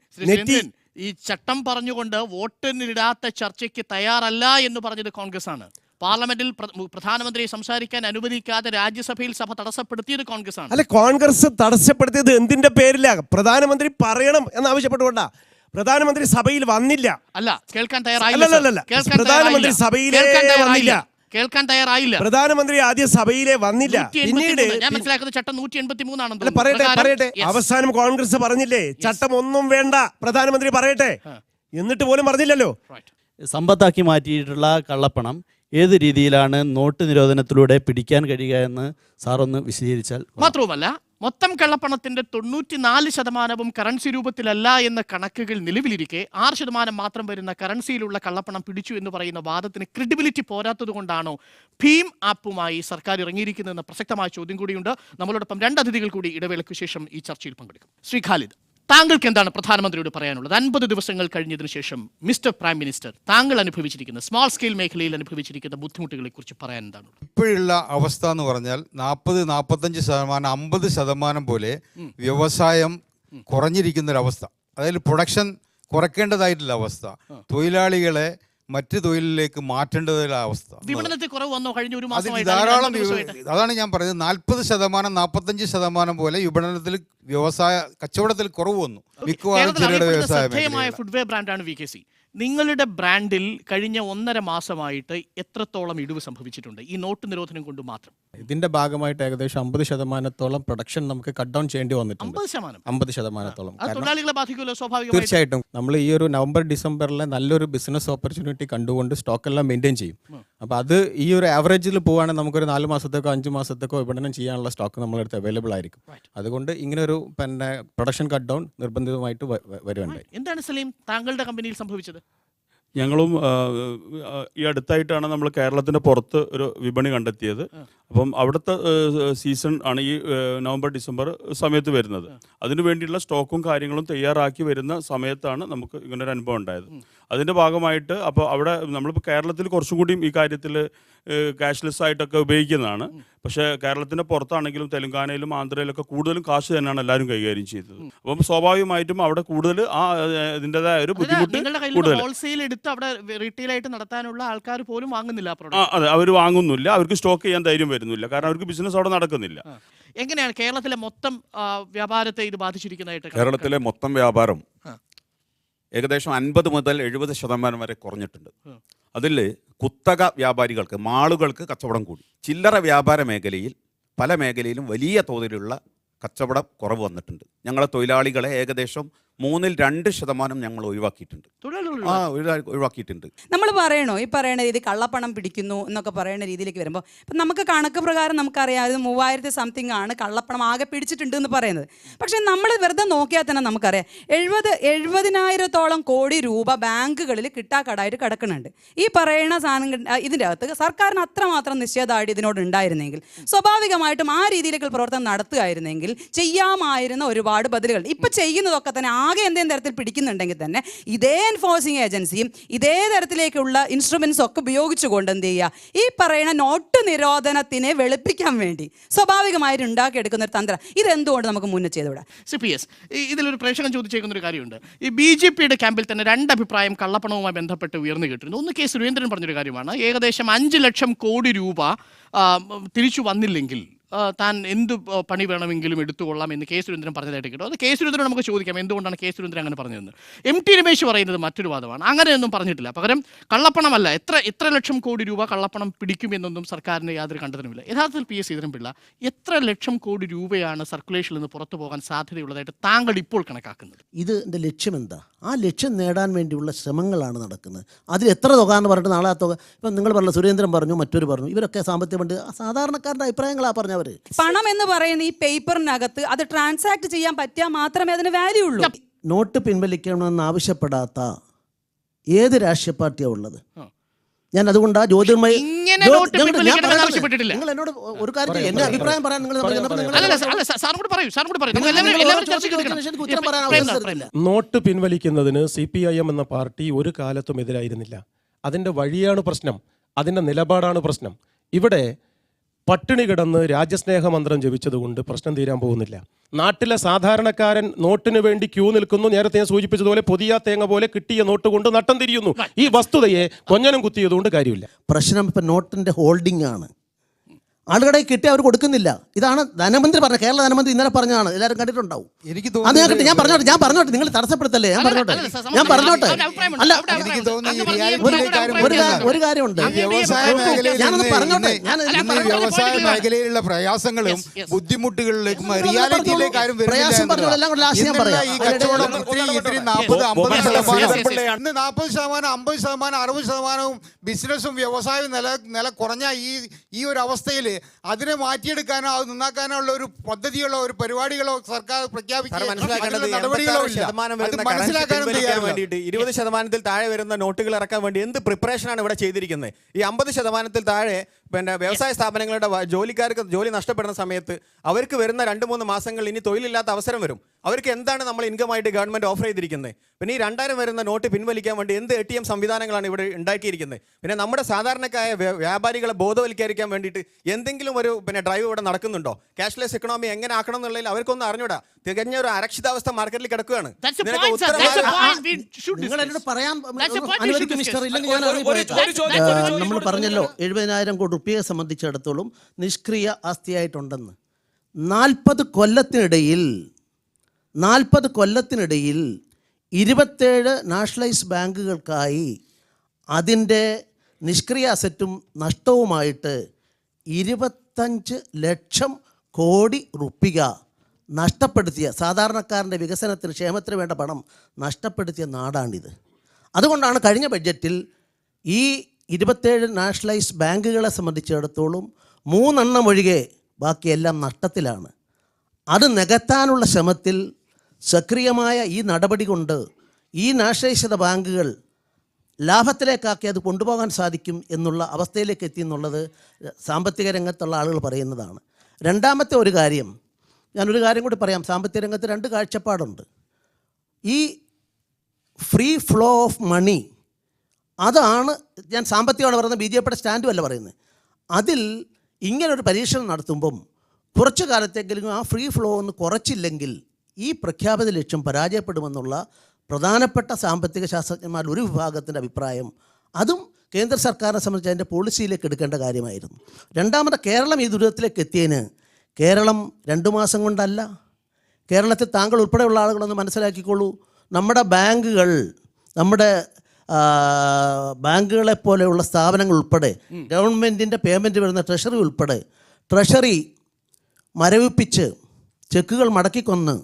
ഈ ചട്ടം പറഞ്ഞുകൊണ്ട് വോട്ടിനിടാത്ത ചർച്ചയ്ക്ക് തയ്യാറല്ല എന്ന് പറഞ്ഞത് കോൺഗ്രസ് ആണ്. പാർലമെന്റിൽ പ്രധാനമന്ത്രിയെ സംസാരിക്കാൻ അനുവദിക്കാതെ രാജ്യസഭയിൽ സഭ തടസ്സപ്പെടുത്തിയത് കോൺഗ്രസ് ആണ്. അല്ലെ, കോൺഗ്രസ് തടസ്സപ്പെടുത്തിയത് എന്തിന്റെ പേരില്ല? പ്രധാനമന്ത്രി പറയണം എന്നാവശ്യപ്പെട്ടുകൊണ്ടാ. പ്രധാനമന്ത്രി സഭയിൽ വന്നില്ല. അല്ല, കേൾക്കാൻ തയ്യാറായില്ല. പ്രധാനമന്ത്രി സഭയിലേ വന്നില്ല. കേൾക്കാൻ തയ്യാറായില്ല. പ്രധാനമന്ത്രി ആദ്യം സഭയിലെ വന്നില്ല. പിന്നീട് ഞാൻ മനസ്സിലാക്കുന്ന ചട്ടം 183 അല്ല, പറയട്ടെ. അവസാനം കോൺഗ്രസ് പറഞ്ഞില്ലേ ചട്ടം ഒന്നും വേണ്ട, പ്രധാനമന്ത്രി പറയട്ടെ, എന്നിട്ട് പോലും പറഞ്ഞില്ലല്ലോ. സമ്പത്താക്കി മാറ്റിയിട്ടുള്ള കള്ളപ്പണം ഏത് രീതിയിലാണ് നോട്ട് നിരോധനത്തിലൂടെ പിടിക്കാൻ കഴിയുക എന്ന് സാറൊന്ന് വിശദീകരിച്ചാൽ. മാത്രവുമല്ല, മൊത്തം കള്ളപ്പണത്തിന്റെ 94% കറൻസി രൂപത്തിലല്ല എന്ന കണക്കുകൾ നിലവിലിരിക്കെ 6% മാത്രം വരുന്ന കറൻസിയിലുള്ള കള്ളപ്പണം പിടിച്ചു എന്ന് പറയുന്ന വാദത്തിന് ക്രെഡിബിലിറ്റി പോരാത്തത് കൊണ്ടാണോ ഭീം ആപ്പുമായി സർക്കാർ ഇറങ്ങിയിരിക്കുന്നതെന്ന പ്രസക്തമായ ചോദ്യം കൂടിയുണ്ട്. നമ്മളോടൊപ്പം 2 അതിഥികൾ കൂടി ഇടവേളയ്ക്ക് ശേഷം ഈ ചർച്ചയിൽ പങ്കെടുക്കും. ശ്രീ ഖാലിദ്, താങ്കൾക്ക് എന്താണ് പ്രധാനമന്ത്രിയോട് പറയാനുള്ളത്? 50 ദിവസങ്ങൾ കഴിഞ്ഞതിന് ശേഷം മിസ്റ്റർ പ്രൈം മിനിസ്റ്റർ, താങ്കൾ അനുഭവിച്ചിരിക്കുന്ന സ്മോൾ സ്കെയിൽ മേഖലയിൽ അനുഭവിച്ചിരിക്കുന്ന ബുദ്ധിമുട്ടുകളെ കുറിച്ച് പറയാൻ എന്താണ്? ഇപ്പോഴുള്ള അവസ്ഥ എന്ന് പറഞ്ഞാൽ 40-45%, 50% പോലെ വ്യവസായം കുറഞ്ഞിരിക്കുന്നൊരവസ്ഥ. അതായത് പ്രൊഡക്ഷൻ കുറയ്ക്കേണ്ടതായിട്ടുള്ള അവസ്ഥ, തൊഴിലാളികളെ മറ്റ് തൊഴിലിലേക്ക് മാറ്റേണ്ടതായുള്ള അവസ്ഥ. വിപണനത്തിൽ കുറവ് വന്നോ കഴിഞ്ഞ ഒരു അതിന് മാസമായിട്ട്? ധാരാളം അതാണ് ഞാൻ പറയുന്നത്. 40%-45% പോലെ വിപണനത്തിൽ കച്ചവടത്തിൽ കുറവ് വന്നു. മിക്കവാറും ചെറുകിട വ്യവസായ ശ്രദ്ധേയമായ ഫുഡ്വെയർ ബ്രാൻഡാണ് VKC. നിങ്ങളുടെ ബ്രാൻഡിൽ കഴിഞ്ഞ 1.5 മാസമായിട്ട് എത്രത്തോളം ഇടിവ് സംഭവിച്ചിട്ടുണ്ട് ഈ നോട്ട് നിരോധനം കൊണ്ട് മാത്രം? ഇതിന്റെ ഭാഗമായിട്ട് ഏകദേശം 50% പ്രൊഡക്ഷൻ നമുക്ക് കട്ട് ഡൗൺ ചെയ്യേണ്ടി വന്നിട്ടുണ്ട്. 50%? 50%. തൊഴിലാളികളെ ബാധിക്കുമല്ലോ സ്വാഭാവികമായിട്ടും. തീർച്ചയായിട്ടും നമ്മൾ ഈ ഒരു നവംബർ ഡിസംബറിലെ നല്ലൊരു ബിസിനസ് ഓപ്പർച്യൂണിറ്റി കണ്ടുകൊണ്ട് സ്റ്റോക്ക് എല്ലാം മെയിൻറ്റെയിൻ ചെയ്യും. അപ്പോൾ അത് ഈ ഒരു ആവറേജിൽ പോവുകയാണെങ്കിൽ നമുക്കൊരു 4 മാസത്തേക്കോ 5 മാസത്തേക്കോ വിപണനം ചെയ്യാനുള്ള സ്റ്റോക്ക് നമ്മളടുത്ത് അവൈലബിൾ ആയിരിക്കും. അതുകൊണ്ട് ഇങ്ങനെ ഒരു പ്രൊഡക്ഷൻ കട്ട് ഡൗൺ നിർബന്ധിതമായിട്ട് വരുന്നുണ്ടായി. എന്താണ് സലീം താങ്കളുടെ കമ്പനിയിൽ സംഭവിച്ചത്? ഞങ്ങളും ഈ അടുത്തായിട്ടാണ് നമ്മൾ കേരളത്തിന് പുറത്ത് ഒരു വിപണി കണ്ടെത്തിയത്. അപ്പം അവിടുത്തെ സീസൺ ആണ് ഈ നവംബർ ഡിസംബർ സമയത്ത് വരുന്നത്. അതിനു വേണ്ടിയുള്ള സ്റ്റോക്കും കാര്യങ്ങളും തയ്യാറാക്കി വരുന്ന സമയത്താണ് നമുക്ക് ഇങ്ങനൊരു അനുഭവം ഉണ്ടായത്. അതിൻ്റെ ഭാഗമായിട്ട് അപ്പോൾ അവിടെ നമ്മളിപ്പോൾ കേരളത്തിൽ കുറച്ചും കൂടിയും ഈ കാര്യത്തിൽ ക്യാഷ്ലെസ് ആയിട്ടൊക്കെ ഉപയോഗിക്കുന്നതാണ്. പക്ഷേ കേരളത്തിൻ്റെ പുറത്താണെങ്കിലും തെലുങ്കാനയിലും ആന്ധ്രയിലൊക്കെ കൂടുതലും കാശ് തന്നെയാണ് എല്ലാവരും കൈകാര്യം ചെയ്തത്. അപ്പം സ്വാഭാവികമായിട്ടും അവിടെ കൂടുതൽ ഇതിൻ്റെതായ ഒരു ബുദ്ധിമുട്ട് കൂടുതൽ ഹോൾസെയിൽ എടുത്ത് അവിടെ റീറ്റെയിൽ ആയിട്ട് നടത്താനുള്ള ആൾക്കാർ പോലും വാങ്ങുന്നില്ല. അതെ, അവർ വാങ്ങുന്നില്ല, അവർക്ക് സ്റ്റോക്ക് ചെയ്യാൻ ധൈര്യം വരുന്നില്ല, കാരണം അവർക്ക് ബിസിനസ് അവിടെ നടക്കുന്നില്ല. എങ്ങനെയാണ് കേരളത്തിലെ മൊത്തം വ്യാപാരത്തെ ഇത് ബാധിച്ചിരിക്കുന്നതായിട്ട്? കേരളത്തിലെ മൊത്തം വ്യാപാരം ഏകദേശം 50 മുതൽ 70% വരെ കുറഞ്ഞിട്ടുണ്ട്. അതിൽ കുത്തക വ്യാപാരികൾക്ക്, മാളുകൾക്ക് കച്ചവടം കൂടി. ചില്ലറ വ്യാപാര മേഖലയിൽ പല മേഖലയിലും വലിയ തോതിലുള്ള കച്ചവടം കുറവ് വന്നിട്ടുണ്ട്. ഞങ്ങളെ തൊഴിലാളികളെ ഏകദേശം 2% ഞങ്ങൾ ഒഴിവാക്കിയിട്ടുണ്ട്. ഒഴിവാക്കിയിട്ടുണ്ട്. നമ്മൾ പറയണോ ഈ പറയുന്ന രീതി കള്ളപ്പണം പിടിക്കുന്നു എന്നൊക്കെ പറയുന്ന രീതിയിലേക്ക് വരുമ്പോൾ ഇപ്പം നമുക്ക് കണക്ക് പ്രകാരം നമുക്കറിയാം 3000 സംതിങ് ആണ് കള്ളപ്പണം ആകെ പിടിച്ചിട്ടുണ്ട് എന്ന് പറയുന്നത്. പക്ഷെ നമ്മൾ വെറുതെ നോക്കിയാൽ തന്നെ നമുക്കറിയാം 70,000-ഓളം കോടി രൂപ ബാങ്കുകളിൽ കിട്ടാക്കടായിട്ട് കിടക്കുന്നുണ്ട്. ഈ പറയുന്ന സാധനം ഇതിൻ്റെ അകത്ത് സർക്കാരിന് അത്രമാത്രം നിശ്ചയദാർഢ്യം ഇതിനോട് ഉണ്ടായിരുന്നെങ്കിൽ സ്വാഭാവികമായിട്ടും ആ രീതിയിലേക്ക് പ്രവർത്തനം നടത്തുകയായിരുന്നെങ്കിൽ ചെയ്യാമായിരുന്ന ഒരുപാട് ബദലുകൾ. ഇപ്പം ചെയ്യുന്നതൊക്കെ തന്നെ ആകെ എന്തെങ്കിലും തരത്തിൽ പിടിക്കുന്നുണ്ടെങ്കിൽ തന്നെ ഇതേ എൻഫോഴ്സിംഗ് ഏജൻസിയും ഇതേ തരത്തിലേക്കുള്ള ഇൻസ്ട്രുമെന്റ്സ് ഒക്കെ ഉപയോഗിച്ചുകൊണ്ട് എന്ത് ചെയ്യുക, ഈ പറയുന്ന നോട്ട് നിരോധനത്തിനെ വെളുപ്പിക്കാൻ വേണ്ടി സ്വാഭാവികമായിട്ട് ഉണ്ടാക്കിയെടുക്കുന്ന ഒരു തന്ത്രം. ഇതെന്തുകൊണ്ട് നമുക്ക് മുന്നേ ചെയ്തുവിടാം? CPS, ഇതിലൊരു പ്രേക്ഷകൻ ചോദിച്ചേക്കുന്ന ഒരു കാര്യമുണ്ട്. ഈ BJP ക്യാമ്പിൽ തന്നെ 2 അഭിപ്രായം കള്ളപ്പണവുമായി ബന്ധപ്പെട്ട് ഉയർന്നു കേട്ടിരുന്നു. ഒന്ന് K. സുരേന്ദ്രൻ പറഞ്ഞൊരു കാര്യമാണ്, ഏകദേശം 5 ലക്ഷം കോടി രൂപ തിരിച്ചു വന്നില്ലെങ്കിൽ താൻ എന്ത് പണി വേണമെങ്കിലും എടുത്തുകൊള്ളാം എന്ന് K. സുരേന്ദ്രൻ പറഞ്ഞതായിട്ട് കേട്ടോ. അത് K. സുരേന്ദ്രൻ നമുക്ക് ചോദിക്കാം എന്തുകൊണ്ടാണ് K. സുരേന്ദ്രൻ അങ്ങനെ പറഞ്ഞതെന്ന്. MT രമേശ് പറയുന്നത് മറ്റൊരു വാദമാണ്. അങ്ങനെയൊന്നും പറഞ്ഞിട്ടില്ല. പകരം കള്ളപ്പണമല്ല, എത്ര ലക്ഷം കോടി രൂപ കള്ളപ്പണം പിടിക്കുമെന്നൊന്നും സർക്കാരിന് യാതൊരു കണ്ടെത്തലുമില്ല. യഥാർത്ഥത്തിൽ PS ശ്രീധരൻപിള്ള, എത്ര ലക്ഷം കോടി രൂപയാണ് സർക്കുലേഷനിൽ നിന്ന് പുറത്തു പോകാൻ സാധ്യതയുള്ളതായിട്ട് താങ്കൾ ഇപ്പോൾ കണക്കാക്കുന്നത്? ഇതിൻ്റെ ലക്ഷ്യം എന്താ? ആ ലക്ഷ്യം നേടാൻ വേണ്ടിയുള്ള ശ്രമങ്ങളാണ് നടക്കുന്നത്. അതിൽ എത്ര തുക എന്ന് പറഞ്ഞിട്ട് നാളെ ആ തുക, ഇപ്പം നിങ്ങൾ പറഞ്ഞു, സുരേന്ദ്രൻ പറഞ്ഞു, മറ്റൊരു പറഞ്ഞു, ഇവരൊക്കെ സാമ്പത്തിക ഫണ്ട് സാധാരണക്കാരുടെ അഭിപ്രായങ്ങളാണ് പറഞ്ഞവർ. പണം എന്ന് പറയുന്ന ഈ പേപ്പറിനകത്ത് അത് ട്രാൻസാക്ട് ചെയ്യാൻ പറ്റിയാൽ മാത്രമേ അതിന് വാല്യൂ ഉള്ളൂ. നോട്ട് പിൻവലിക്കണമെന്ന് ആവശ്യപ്പെടാത്ത ഏത് രാഷ്ട്രീയ പാർട്ടിയാണ് ഉള്ളത്? ഞാൻ അതുകൊണ്ട് ജ്യോതിർമയ നിങ്ങൾ എന്നോട് ഒരു കാര്യം, എന്റെ അഭിപ്രായം പറയാൻ നോട്ട് പിൻവലിക്കുന്നതിന് CPIM എന്ന പാർട്ടി ഒരു കാലത്തും എതിരായിരുന്നില്ല. അതിൻ്റെ വഴിയാണ് പ്രശ്നം, അതിൻ്റെ നിലപാടാണ് പ്രശ്നം. ഇവിടെ പട്ടിണി കിടന്ന് രാജ്യസ്നേഹ മന്ത്രം ജപിച്ചതുകൊണ്ട് പ്രശ്നം തീരാൻ പോകുന്നില്ല. നാട്ടിലെ സാധാരണക്കാരൻ നോട്ടിന് വേണ്ടി ക്യൂ നിൽക്കുന്നു. നേരത്തെ ഞാൻ സൂചിപ്പിച്ചതുപോലെ പൊതിയാ തേങ്ങ പോലെ കിട്ടിയ നോട്ട് കൊണ്ട് നട്ടം തിരിയുന്നു. ഈ വസ്തുതയെ കൊഞ്ഞനം കുത്തിയതുകൊണ്ട് കാര്യമില്ല. പ്രശ്നം ഇപ്പം നോട്ടിൻ്റെ ഹോൾഡിംഗ് ആണ്. ആളുകളെ കിട്ടി അവർ കൊടുക്കുന്നില്ല. ഇതാണ് ധനമന്ത്രി പറഞ്ഞത്. കേരള ധനമന്ത്രി ഇന്നലെ പറഞ്ഞതാണ്, എല്ലാവരും കണ്ടിട്ടുണ്ടാവും. എനിക്ക് അത് ഞാൻ പറഞ്ഞോട്ടെ നിങ്ങൾ തടസ്സപ്പെടുത്തല്ലേ, ഞാൻ പറഞ്ഞോട്ടെ. അല്ല, എനിക്ക് തോന്നുന്നു ഈ ഒരു കാര്യമുണ്ട്, വ്യവസായ മേഖലയിൽ ഞാനൊന്ന് പറഞ്ഞോട്ടെ. വ്യവസായ മേഖലയിലുള്ള പ്രയാസങ്ങളും ബുദ്ധിമുട്ടുകളിലേക്കും റിയാലിറ്റിയിലേക്ക് ആരും പ്രയാസം പറഞ്ഞെല്ലാം കൂടെ ലാസ്റ്റ് ഞാൻ പറയാം. ഈ കച്ചവടം 40-50% 50%, 60% ബിസിനസ്സും വ്യവസായവും നില കുറഞ്ഞ ഈ ഒരു അവസ്ഥയിൽ അതിനെ മാറ്റിയെടുക്കാനോ അത് നന്നാക്കാനോ ഉള്ള ഒരു പദ്ധതികളോ ഒരു പരിപാടികളോ സർക്കാർ പ്രഖ്യാപിക്കാൻ നടപടികളോ ഇല്ല. മനസ്സിലാക്കാനും വേണ്ടിയിട്ട് 20% താഴെ വരുന്ന നോട്ടുകൾ ഇറക്കാൻ വേണ്ടി എന്ത് പ്രിപ്പറേഷനാണ് ഇവിടെ ചെയ്തിരിക്കുന്നത്? ഈ 50% താഴെ പിന്നെ വ്യവസായ സ്ഥാപനങ്ങളുടെ ജോലിക്കാർക്ക് ജോലി നഷ്ടപ്പെടുന്ന സമയത്ത് അവർക്ക് വരുന്ന 2-3 മാസങ്ങൾ ഇനി തൊഴിലില്ലാത്ത അവസരം വരും. അവർക്ക് എന്താണ് നമ്മൾ ഇൻകമായിട്ട് ഗവൺമെന്റ് ഓഫർ ചെയ്തിരിക്കുന്നത്? പിന്നെ ഈ 2000 വരുന്ന നോട്ട് പിൻവലിക്കാൻ വേണ്ടി എന്ത് ATM സംവിധാനങ്ങളാണ് ഇവിടെ ഉണ്ടാക്കിയിരിക്കുന്നത്? പിന്നെ നമ്മുടെ സാധാരണക്കായ വ്യാപാരികളെ ബോധവൽക്കരിക്കാൻ വേണ്ടിയിട്ട് എന്തെങ്കിലും ഒരു ഡ്രൈവ് ഇവിടെ നടക്കുന്നുണ്ടോ? ക്യാഷ്ലെസ് എക്കണോമി എങ്ങനെ ആക്കണം എന്നുള്ളതിൽ അവർക്കൊന്നും അറിഞ്ഞൂടാ. തികഞ്ഞ ഒരു അരക്ഷിതാവസ്ഥ മാർക്കറ്റിൽ കിടക്കുകയാണ്. നമ്മൾ പറഞ്ഞല്ലോ 70,000 കോടി റുപ്യയെ സംബന്ധിച്ചിടത്തോളം നിഷ്ക്രിയ ആസ്തിയായിട്ടുണ്ടെന്ന്. 40 കൊല്ലത്തിനിടയിൽ 27 നാഷണലൈസ് ബാങ്കുകൾക്കായി അതിൻ്റെ നിഷ്ക്രിയ അസറ്റും നഷ്ടവുമായിട്ട് 25 ലക്ഷം കോടി റുപ്യ നഷ്ടപ്പെടുത്തിയ, സാധാരണക്കാരൻ്റെ വികസനത്തിന് ക്ഷേമത്തിന് വേണ്ട പണം നഷ്ടപ്പെടുത്തിയ നാടാണിത്. അതുകൊണ്ടാണ് കഴിഞ്ഞ ബഡ്ജറ്റിൽ ഈ 27 നാഷണലൈസ് ബാങ്കുകളെ സംബന്ധിച്ചിടത്തോളം 3 ഒഴികെ ബാക്കിയെല്ലാം നഷ്ടത്തിലാണ്. അത് നികത്താനുള്ള ശ്രമത്തിൽ സക്രിയമായ ഈ നടപടി കൊണ്ട് ഈ നാഷണലൈസ്ഡ് ബാങ്കുകൾ ലാഭത്തിലേക്കാക്കി അത് കൊണ്ടുപോകാൻ സാധിക്കും എന്നുള്ള അവസ്ഥയിലേക്ക് എത്തി എന്നുള്ളത് സാമ്പത്തിക രംഗത്തുള്ള ആളുകൾ പറയുന്നതാണ്. രണ്ടാമത്തെ ഒരു കാര്യം, ഞാനൊരു കാര്യം കൂടി പറയാം. സാമ്പത്തിക രംഗത്ത് 2 കാഴ്ചപ്പാടുണ്ട്. ഈ ഫ്രീ ഫ്ലോ ഓഫ് മണി, അതാണ് ഞാൻ സാമ്പത്തികമാണ് പറയുന്നത്, BJPയുടെ സ്റ്റാൻഡും അല്ല പറയുന്നത്. അതിൽ ഇങ്ങനൊരു പരീക്ഷണം നടത്തുമ്പം കുറച്ചു കാലത്തെങ്കിലും ആ ഫ്രീ ഫ്ലോ ഒന്ന് കുറച്ചില്ലെങ്കിൽ ഈ പ്രഖ്യാപിത ലക്ഷ്യം പരാജയപ്പെടുമെന്നുള്ള പ്രധാനപ്പെട്ട സാമ്പത്തിക ശാസ്ത്രജ്ഞന്മാരുടെ ഒരു വിഭാഗത്തിൻ്റെ അഭിപ്രായം. അതും കേന്ദ്ര സർക്കാരിനെ സംബന്ധിച്ച് അതിൻ്റെ പോളിസിയിലേക്ക് എടുക്കേണ്ട കാര്യമായിരുന്നു. രണ്ടാമത്, കേരളം ഈ ദുരിതത്തിലേക്ക് എത്തിയതിന് കേരളം 2 മാസം കൊണ്ടല്ല. കേരളത്തിൽ താങ്കൾ ഉൾപ്പെടെയുള്ള ആളുകളൊന്ന് മനസ്സിലാക്കിക്കോളൂ. നമ്മുടെ ബാങ്കുകളെപ്പോലെയുള്ള സ്ഥാപനങ്ങൾ ഉൾപ്പെടെ, ഗവൺമെൻറ്റിൻ്റെ പേയ്മെൻറ്റ് വരുന്ന ട്രഷറി ഉൾപ്പെടെ, ട്രഷറി മരവിപ്പിച്ച് ചെക്കുകൾ മടക്കിക്കൊന്ന്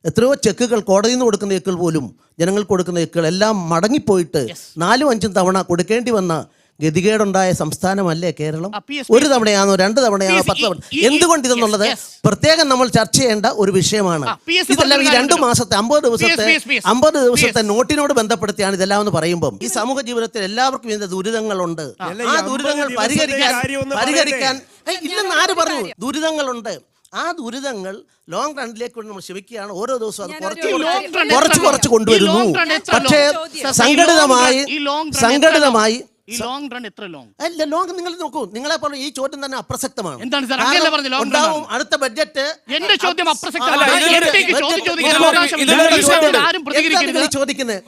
എത്രയോ ചെക്കുകൾ കോടതിയിൽ നിന്ന് കൊടുക്കുന്ന ചെക്കുകൾ പോലും ജനങ്ങൾക്ക് കൊടുക്കുന്ന ചെക്കുകൾ എല്ലാം മടങ്ങിപ്പോയിട്ട് 4-5 തവണ കൊടുക്കേണ്ടി വന്ന ഗതികേടുണ്ടായ സംസ്ഥാനമല്ലേ കേരളം? ഒരു തവണയാണോ 2 തവണയാണോ 10 തവണ? എന്തുകൊണ്ട് ഇതെന്നുള്ളത് പ്രത്യേകം നമ്മൾ ചർച്ച ചെയ്യേണ്ട ഒരു വിഷയമാണ്. ഇതെല്ലാം ഈ 2 മാസത്തെ 50 ദിവസത്തെ നോട്ടിനോട് ബന്ധപ്പെടുത്തിയാണ് ഇതെല്ലാം എന്ന് പറയുമ്പം ഈ സമൂഹ ജീവിതത്തിൽ എല്ലാവർക്കും ഇതിന്റെ ദുരിതങ്ങളുണ്ട്. ആ ദുരിതങ്ങൾ പരിഹരിക്കാൻ ഇല്ലെന്ന് ആര് പറഞ്ഞു? ദുരിതങ്ങളുണ്ട്. ആ ദുരിതങ്ങൾ ലോങ് റണ്ണിലേക്ക് നമ്മൾ ശ്രമിക്കുകയാണ്. ഓരോ ദിവസവും അത് കുറച്ച് കൊണ്ടുവരുന്നു. പക്ഷേ സംഘടിതമായി അല്ല, ലോങ് നിങ്ങൾ നോക്കൂ, നിങ്ങളെ പറഞ്ഞു ഈ ചോദ്യം തന്നെ അപ്രസക്തമാണ്. ഉണ്ടാവും അടുത്ത ബഡ്ജറ്റ്. ചോദിക്കുന്നത്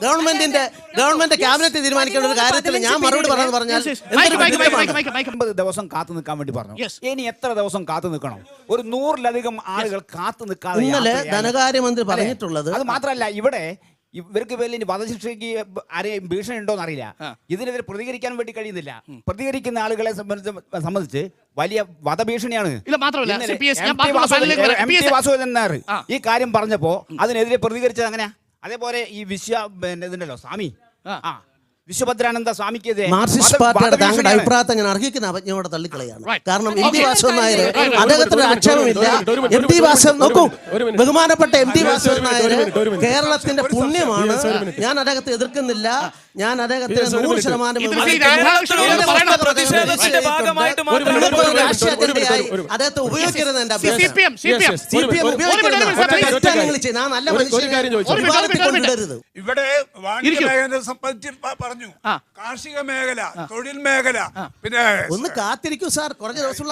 ഗവൺമെന്റ് ക്യാബിനറ്റ് തീരുമാനിക്കേണ്ട ഒരു കാര്യത്തിൽ ഞാൻ മറുപടി പറഞ്ഞാൽ 50 ദിവസം കാത്തു നിൽക്കാൻ വേണ്ടി പറഞ്ഞു. ഇനി എത്ര ദിവസം കാത്തു നിൽക്കണം? ഒരു 100-ലധികം ആളുകൾ കാത്തു നിൽക്കാതെ ഇന്നലെ ധനകാര്യമന്ത്രി പറഞ്ഞിട്ടുള്ളത്. അത് മാത്രമല്ല, ഇവിടെ ഇവർക്ക് പേരിൽ വധശിക്ഷയ്ക്ക് ആരെയും ഭീഷണി ഉണ്ടോന്ന് അറിയില്ല. ഇതിനെതിരെ പ്രതികരിക്കാൻ വേണ്ടി കഴിയുന്നില്ല. പ്രതികരിക്കുന്ന ആളുകളെ സംബന്ധിച്ച് വലിയ വധഭീഷണിയാണ്. MP വാസുദേവൻ നായർ ഈ കാര്യം പറഞ്ഞപ്പോ അതിനെതിരെ പ്രതികരിച്ചത് അങ്ങനെയാ. അതേപോലെ ഈ ഇതുണ്ടല്ലോ സ്വാമി, വിശ്വഭദ്രാനന്ദ സ്വാമിക്കെതിരെ മാർക്സിസ്റ്റ് പാർട്ടിയുടെ താങ്കളുടെ അഭിപ്രായത്തെ ഞാൻ അർഹിക്കുന്ന അവജ്ഞയോടെ തള്ളിക്കളയാണ്. കാരണം MP വാസുദേവൻ നായർ അദ്ദേഹത്തിന് ആക്ഷേപമില്ല. MP വാസുദേവൻ നോക്കൂ, ബഹുമാനപ്പെട്ട MP വാസുദേവൻ നായർ കേരളത്തിന്റെ പുണ്യമാണ്. ഞാൻ അദ്ദേഹത്തെ എതിർക്കുന്നില്ല. ഞാൻ അദ്ദേഹത്തിന് 100% അദ്ദേഹത്തെ ഉപയോഗിക്കരുത്. എന്റെ അഭ്യർത്ഥന നല്ല മനുഷ്യരുത്. ഇവിടെ വാണിജ്യ മേഖലയെ സംബന്ധിച്ച് പറഞ്ഞു, കാർഷിക മേഖല, തൊഴിൽ മേഖല, പിന്നെ ഒന്ന് കാത്തിരിക്കൂ സാർ, കുറഞ്ഞ ദിവസം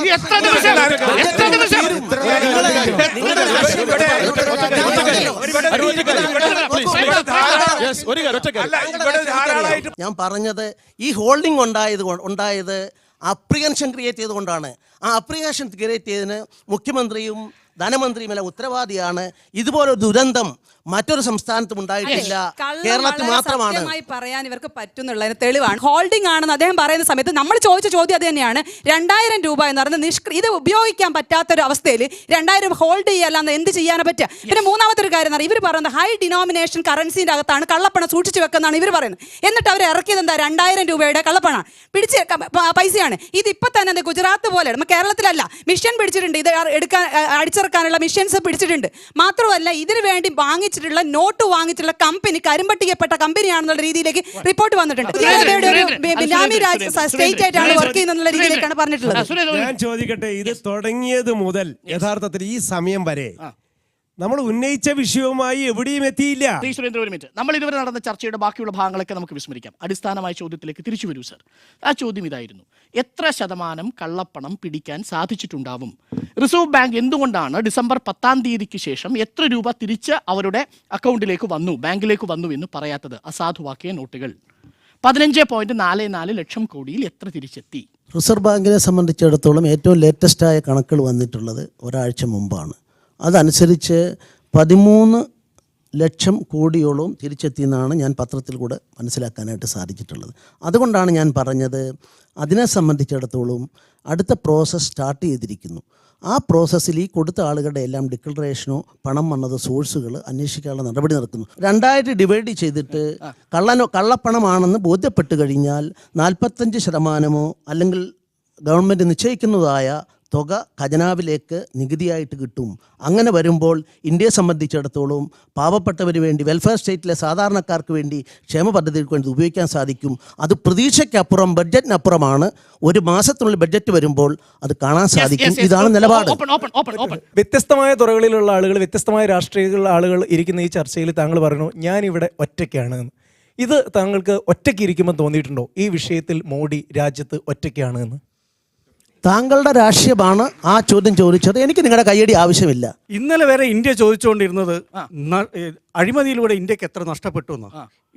ഞാൻ പറഞ്ഞത് ഈ ഹോൾഡിംഗ് ഉണ്ടായത് അപ്രിഹെൻഷൻ ക്രിയേറ്റ് ചെയ്തുകൊണ്ടാണ്. ആ അപ്രിഹെൻഷൻ ക്രിയേറ്റ് ചെയ്തതിന് മുഖ്യമന്ത്രിയും ധനമന്ത്രിയുമെല്ലാം ഉത്തരവാദിയാണ്. ഇതുപോലൊരു ദുരന്തം മറ്റൊരു സംസ്ഥാനത്തും ഉണ്ടായിട്ടില്ല, കേരളത്തിൽ മാത്രമാണ്. സത്യമായി പറയാൻ ഇവർക്ക് പറ്റുന്നുള്ളതിന് തെളിവാണ്. ഹോൾഡിംഗ് ആണെന്ന് അദ്ദേഹം പറയുന്ന സമയത്ത് നമ്മൾ ചോദിച്ച ചോദ്യം അത് തന്നെയാണ്. 2000 രൂപ എന്ന് പറയുന്നത് ഇത് ഉപയോഗിക്കാൻ പറ്റാത്തൊരു അവസ്ഥയിൽ 2000 ഹോൾഡ് ചെയ്യല്ലാന്ന് എന്ത് ചെയ്യാൻ പറ്റുക? പിന്നെ മൂന്നാമത്തെ ഒരു കാര്യം ഇവർ പറയുന്നത് ഹൈ ഡിനോമിനേഷൻ കറൻസിന്റെ അകത്താണ് കള്ളപ്പണം സൂക്ഷിച്ചു വെക്കുന്നതാണ് ഇവർ പറയുന്നത്. എന്നിട്ട് അവർ ഇറക്കിയത് എന്താ? 2000 രൂപയുടെ കള്ളപ്പണം പിടിച്ച് പൈസയാണ്. ഇതിപ്പോ തന്നെ ഗുജറാത്ത് പോലെ കേരളത്തിലല്ല, മിഷൻ പിടിച്ചിട്ടുണ്ട്. ഇത് എടുക്കാൻ അടിച്ചിറക്കാനുള്ള മിഷൻസ് പിടിച്ചിട്ടുണ്ട്. മാത്രമല്ല ഇതിനു വേണ്ടി നോട്ട് വാങ്ങിച്ചിട്ടുള്ള കമ്പനി കരിമ്പട്ടിക്കപ്പെട്ട കമ്പനിയാണെന്നുള്ള രീതിയിലേക്ക് റിപ്പോർട്ട് വന്നിട്ടുണ്ട്. സ്റ്റേറ്റ് ആയിട്ടാണ് വർക്ക് ചെയ്യുന്നുള്ള രീതിയിലേക്കാണ് പറഞ്ഞിട്ടുള്ളത്. ഞാൻ ചോദിക്കട്ടെ, ഇത് തുടങ്ങിയത് മുതൽ യഥാർത്ഥത്തിൽ ഈ സമയം വരെ നമ്മൾ ഉന്നയിച്ച വിഷയവുമായി എവിടെയും എത്തിയില്ല. സുരേന്ദ്ര, ഒരു മിനിറ്റ്. നമ്മൾ ഇതുവരെ നടന്ന ചർച്ചയുടെ ബാക്കിയുള്ള ഭാഗങ്ങളൊക്കെ നമുക്ക് വിസ്മരിക്കാം. അടിസ്ഥാനമായ ചോദ്യത്തിലേക്ക് തിരിച്ചു വരൂ സർ. ആ ചോദ്യം ഇതായിരുന്നു: എത്ര ശതമാനം കള്ളപ്പണം പിടിക്കാൻ സാധിച്ചിട്ടുണ്ടാവും? റിസർവ് ബാങ്ക് എന്തുകൊണ്ടാണ് ഡിസംബർ 10-ാം തീയതിക്ക് ശേഷം എത്ര രൂപ തിരിച്ച് അവരുടെ അക്കൗണ്ടിലേക്ക് വന്നു, ബാങ്കിലേക്ക് വന്നു എന്ന് പറയാത്തത്? അസാധുവാക്കിയ നോട്ടുകൾ 15.44 ലക്ഷം കോടിയിൽ എത്ര തിരിച്ചെത്തി? റിസർവ് ബാങ്കിനെ സംബന്ധിച്ചിടത്തോളം ഏറ്റവും ലേറ്റസ്റ്റായ കണക്കുകൾ വന്നിട്ടുള്ളത് ഒരാഴ്ച മുമ്പാണ്. അതനുസരിച്ച് 13 ലക്ഷം കോടിയോളം തിരിച്ചെത്തിയെന്നാണ് ഞാൻ പത്രത്തിൽ കൂടെ മനസ്സിലാക്കാനായിട്ട് സാധിച്ചിട്ടുള്ളത്. അതുകൊണ്ടാണ് ഞാൻ പറഞ്ഞത്, അതിനെ സംബന്ധിച്ചിടത്തോളം അടുത്ത പ്രോസസ്സ് സ്റ്റാർട്ട് ചെയ്തിരിക്കുന്നു. ആ പ്രോസസ്സിൽ ഈ കൊടുത്ത ആളുകളുടെ എല്ലാം ഡിക്ലറേഷനോ പണം വന്നത് സോഴ്സുകൾ അന്വേഷിക്കാനുള്ള നടപടി നടക്കുന്നു. 2 ഡിവൈഡ് ചെയ്തിട്ട് കള്ളപ്പണമാണെന്ന് ബോധ്യപ്പെട്ട് കഴിഞ്ഞാൽ 45% അല്ലെങ്കിൽ ഗവൺമെൻറ് നിശ്ചയിക്കുന്നതായ തുക ഖജനാവിലേക്ക് നികുതിയായിട്ട് കിട്ടും. അങ്ങനെ വരുമ്പോൾ ഇന്ത്യയെ സംബന്ധിച്ചിടത്തോളം പാവപ്പെട്ടവന് വേണ്ടി, വെൽഫെയർ സ്റ്റേറ്റിലെ സാധാരണക്കാർക്ക് വേണ്ടി, ക്ഷേമ പദ്ധതികൾക്ക് വേണ്ടി ഉപയോഗിക്കാൻ സാധിക്കും. അത് പ്രതീക്ഷയ്ക്കപ്പുറം, ബഡ്ജറ്റിനപ്പുറമാണ്. ഒരു മാസത്തിനുള്ളിൽ ബഡ്ജറ്റ് വരുമ്പോൾ അത് കാണാൻ സാധിക്കും. ഇതാണ് നിലപാട്. വ്യത്യസ്തമായ തുറകളിലുള്ള ആളുകൾ, വ്യത്യസ്തമായ രാഷ്ട്രീയമുള്ള ആളുകൾ ഇരിക്കുന്ന ഈ ചർച്ചയിൽ താങ്കൾ പറഞ്ഞു ഞാനിവിടെ ഒറ്റയ്ക്കാണ്. ഇത് താങ്കൾക്ക് ഒറ്റയ്ക്ക് ഇരിക്കുമ്പോൾ തോന്നിയിട്ടുണ്ടോ ഈ വിഷയത്തിൽ മോഡി രാജ്യത്ത് ഒറ്റയ്ക്കാണ് എന്ന്? താങ്കളുടെ രാഷ്ട്രീയമാണ് ആ ചോദ്യം ചോദിച്ചത്. എനിക്ക് നിങ്ങളുടെ കയ്യടി ആവശ്യമില്ല. ഇന്നലെ വരെ ഇന്ത്യ ചോദിച്ചുകൊണ്ടിരുന്നത് അഴിമതിയിലൂടെ ഇന്ത്യക്ക് എത്ര നഷ്ടപ്പെട്ടു എന്നാണ്.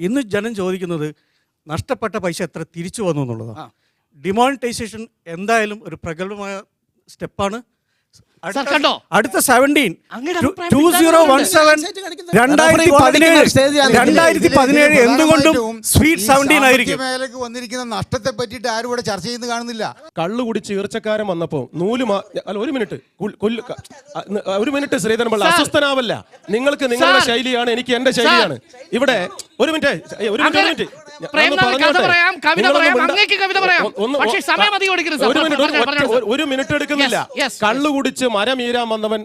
ഇന്ന് ജനം ചോദിക്കുന്നത് നഷ്ടപ്പെട്ട പൈസ എത്ര തിരിച്ചു വന്നു എന്നുള്ളതാണ്. ഡിമോണിറ്റൈസേഷൻ എന്തായാലും ഒരു പ്രഗത്ഭമായ സ്റ്റെപ്പാണ്. അടുത്ത 2017 എന്തുകൊണ്ടും സ്വീറ്റ് 17 ആയിരിക്കും. മേലേക്ക് വന്നിരിക്കുന്ന നഷ്ടത്തെ പറ്റിയിട്ട് ആരും ഇവിടെ ചർച്ച ചെയ്യുന്നത് കാണുന്നില്ല. കള്ളു കുടിച്ച് ഈർച്ചക്കാരൻ വന്നപ്പോ ഒരു മിനിറ്റ് ശ്രീധരൻ പിള്ള, അസ്വസ്ഥനാവല്ല. നിങ്ങൾക്ക് നിങ്ങളുടെ ശൈലിയാണ്, എനിക്ക് എന്റെ ശൈലിയാണ്. ഇവിടെ ഒരു മിനിറ്റ് എടുക്കുന്നില്ല. കള്ളു കുടിച്ച് മരം ഈരാൻ വന്നവൻ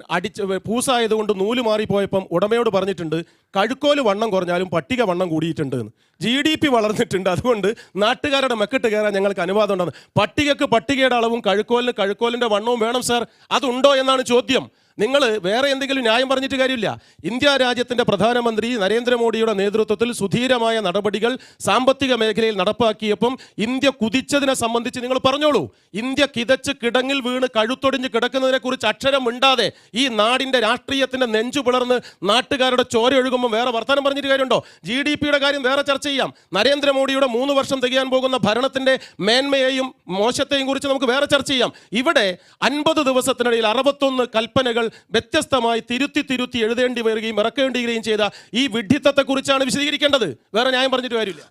പൂസായതുകൊണ്ട് നൂല് മാറിപ്പോയപ്പം ഉടമയോട് പറഞ്ഞിട്ടുണ്ട് കഴുക്കോല് വണ്ണം കുറഞ്ഞാലും പട്ടിക വണ്ണം കൂടിയിട്ടുണ്ട് എന്ന്. GDP വളർന്നിട്ടുണ്ട്, അതുകൊണ്ട് നാട്ടുകാരുടെ മെക്കെട്ട് കയറാൻ ഞങ്ങൾക്ക് അനുവാദം ഉണ്ടെന്ന്. പട്ടികക്ക് പട്ടികയുടെ അളവും കഴുക്കോലിന് കഴുക്കോലിന്റെ വണ്ണവും വേണം സാർ. അതുണ്ടോ എന്നാണ് ചോദ്യം. നിങ്ങൾ വേറെ എന്തെങ്കിലും ന്യായം പറഞ്ഞിട്ട് കാര്യമില്ല. ഇന്ത്യ രാജ്യത്തിൻ്റെ പ്രധാനമന്ത്രി നരേന്ദ്രമോദിയുടെ നേതൃത്വത്തിൽ സുധീരമായ നടപടികൾ സാമ്പത്തിക മേഖലയിൽ നടപ്പാക്കിയപ്പം ഇന്ത്യ കുതിച്ചതിനെ സംബന്ധിച്ച് നിങ്ങൾ പറഞ്ഞോളൂ. ഇന്ത്യ കിതച്ച് കിടങ്ങിൽ വീണ് കഴുത്തൊടിഞ്ഞ് കിടക്കുന്നതിനെ കുറിച്ച് അക്ഷരം മിണ്ടാതെ ഈ നാടിൻ്റെ രാഷ്ട്രീയത്തിൻ്റെ നെഞ്ചു പിളർന്ന് നാട്ടുകാരുടെ ചോര ഒഴുകുമ്പോൾ വേറെ വർത്തമാനം പറഞ്ഞിട്ട് കാര്യമുണ്ടോ? GDPയുടെ കാര്യം വേറെ ചർച്ച ചെയ്യാം. നരേന്ദ്രമോദിയുടെ 3 വർഷം തികയാൻ പോകുന്ന ഭരണത്തിൻ്റെ മേന്മയെയും മോശത്തെയും കുറിച്ച് നമുക്ക് വേറെ ചർച്ച ചെയ്യാം. ഇവിടെ 50 ദിവസത്തിനിടയിൽ 61 കൽപ്പനകൾ വ്യത്യസ്തമായി തിരുത്തി എഴുതേണ്ടി വരികയും ഇറക്കേണ്ടിയും ചെയ്ത ഈ വിഡ്ഢിത്തത്തെ കുറിച്ചാണ് വിശദീകരിക്കേണ്ടത്. വേറെ ന്യായം പറഞ്ഞിട്ട് കാര്യമില്ല.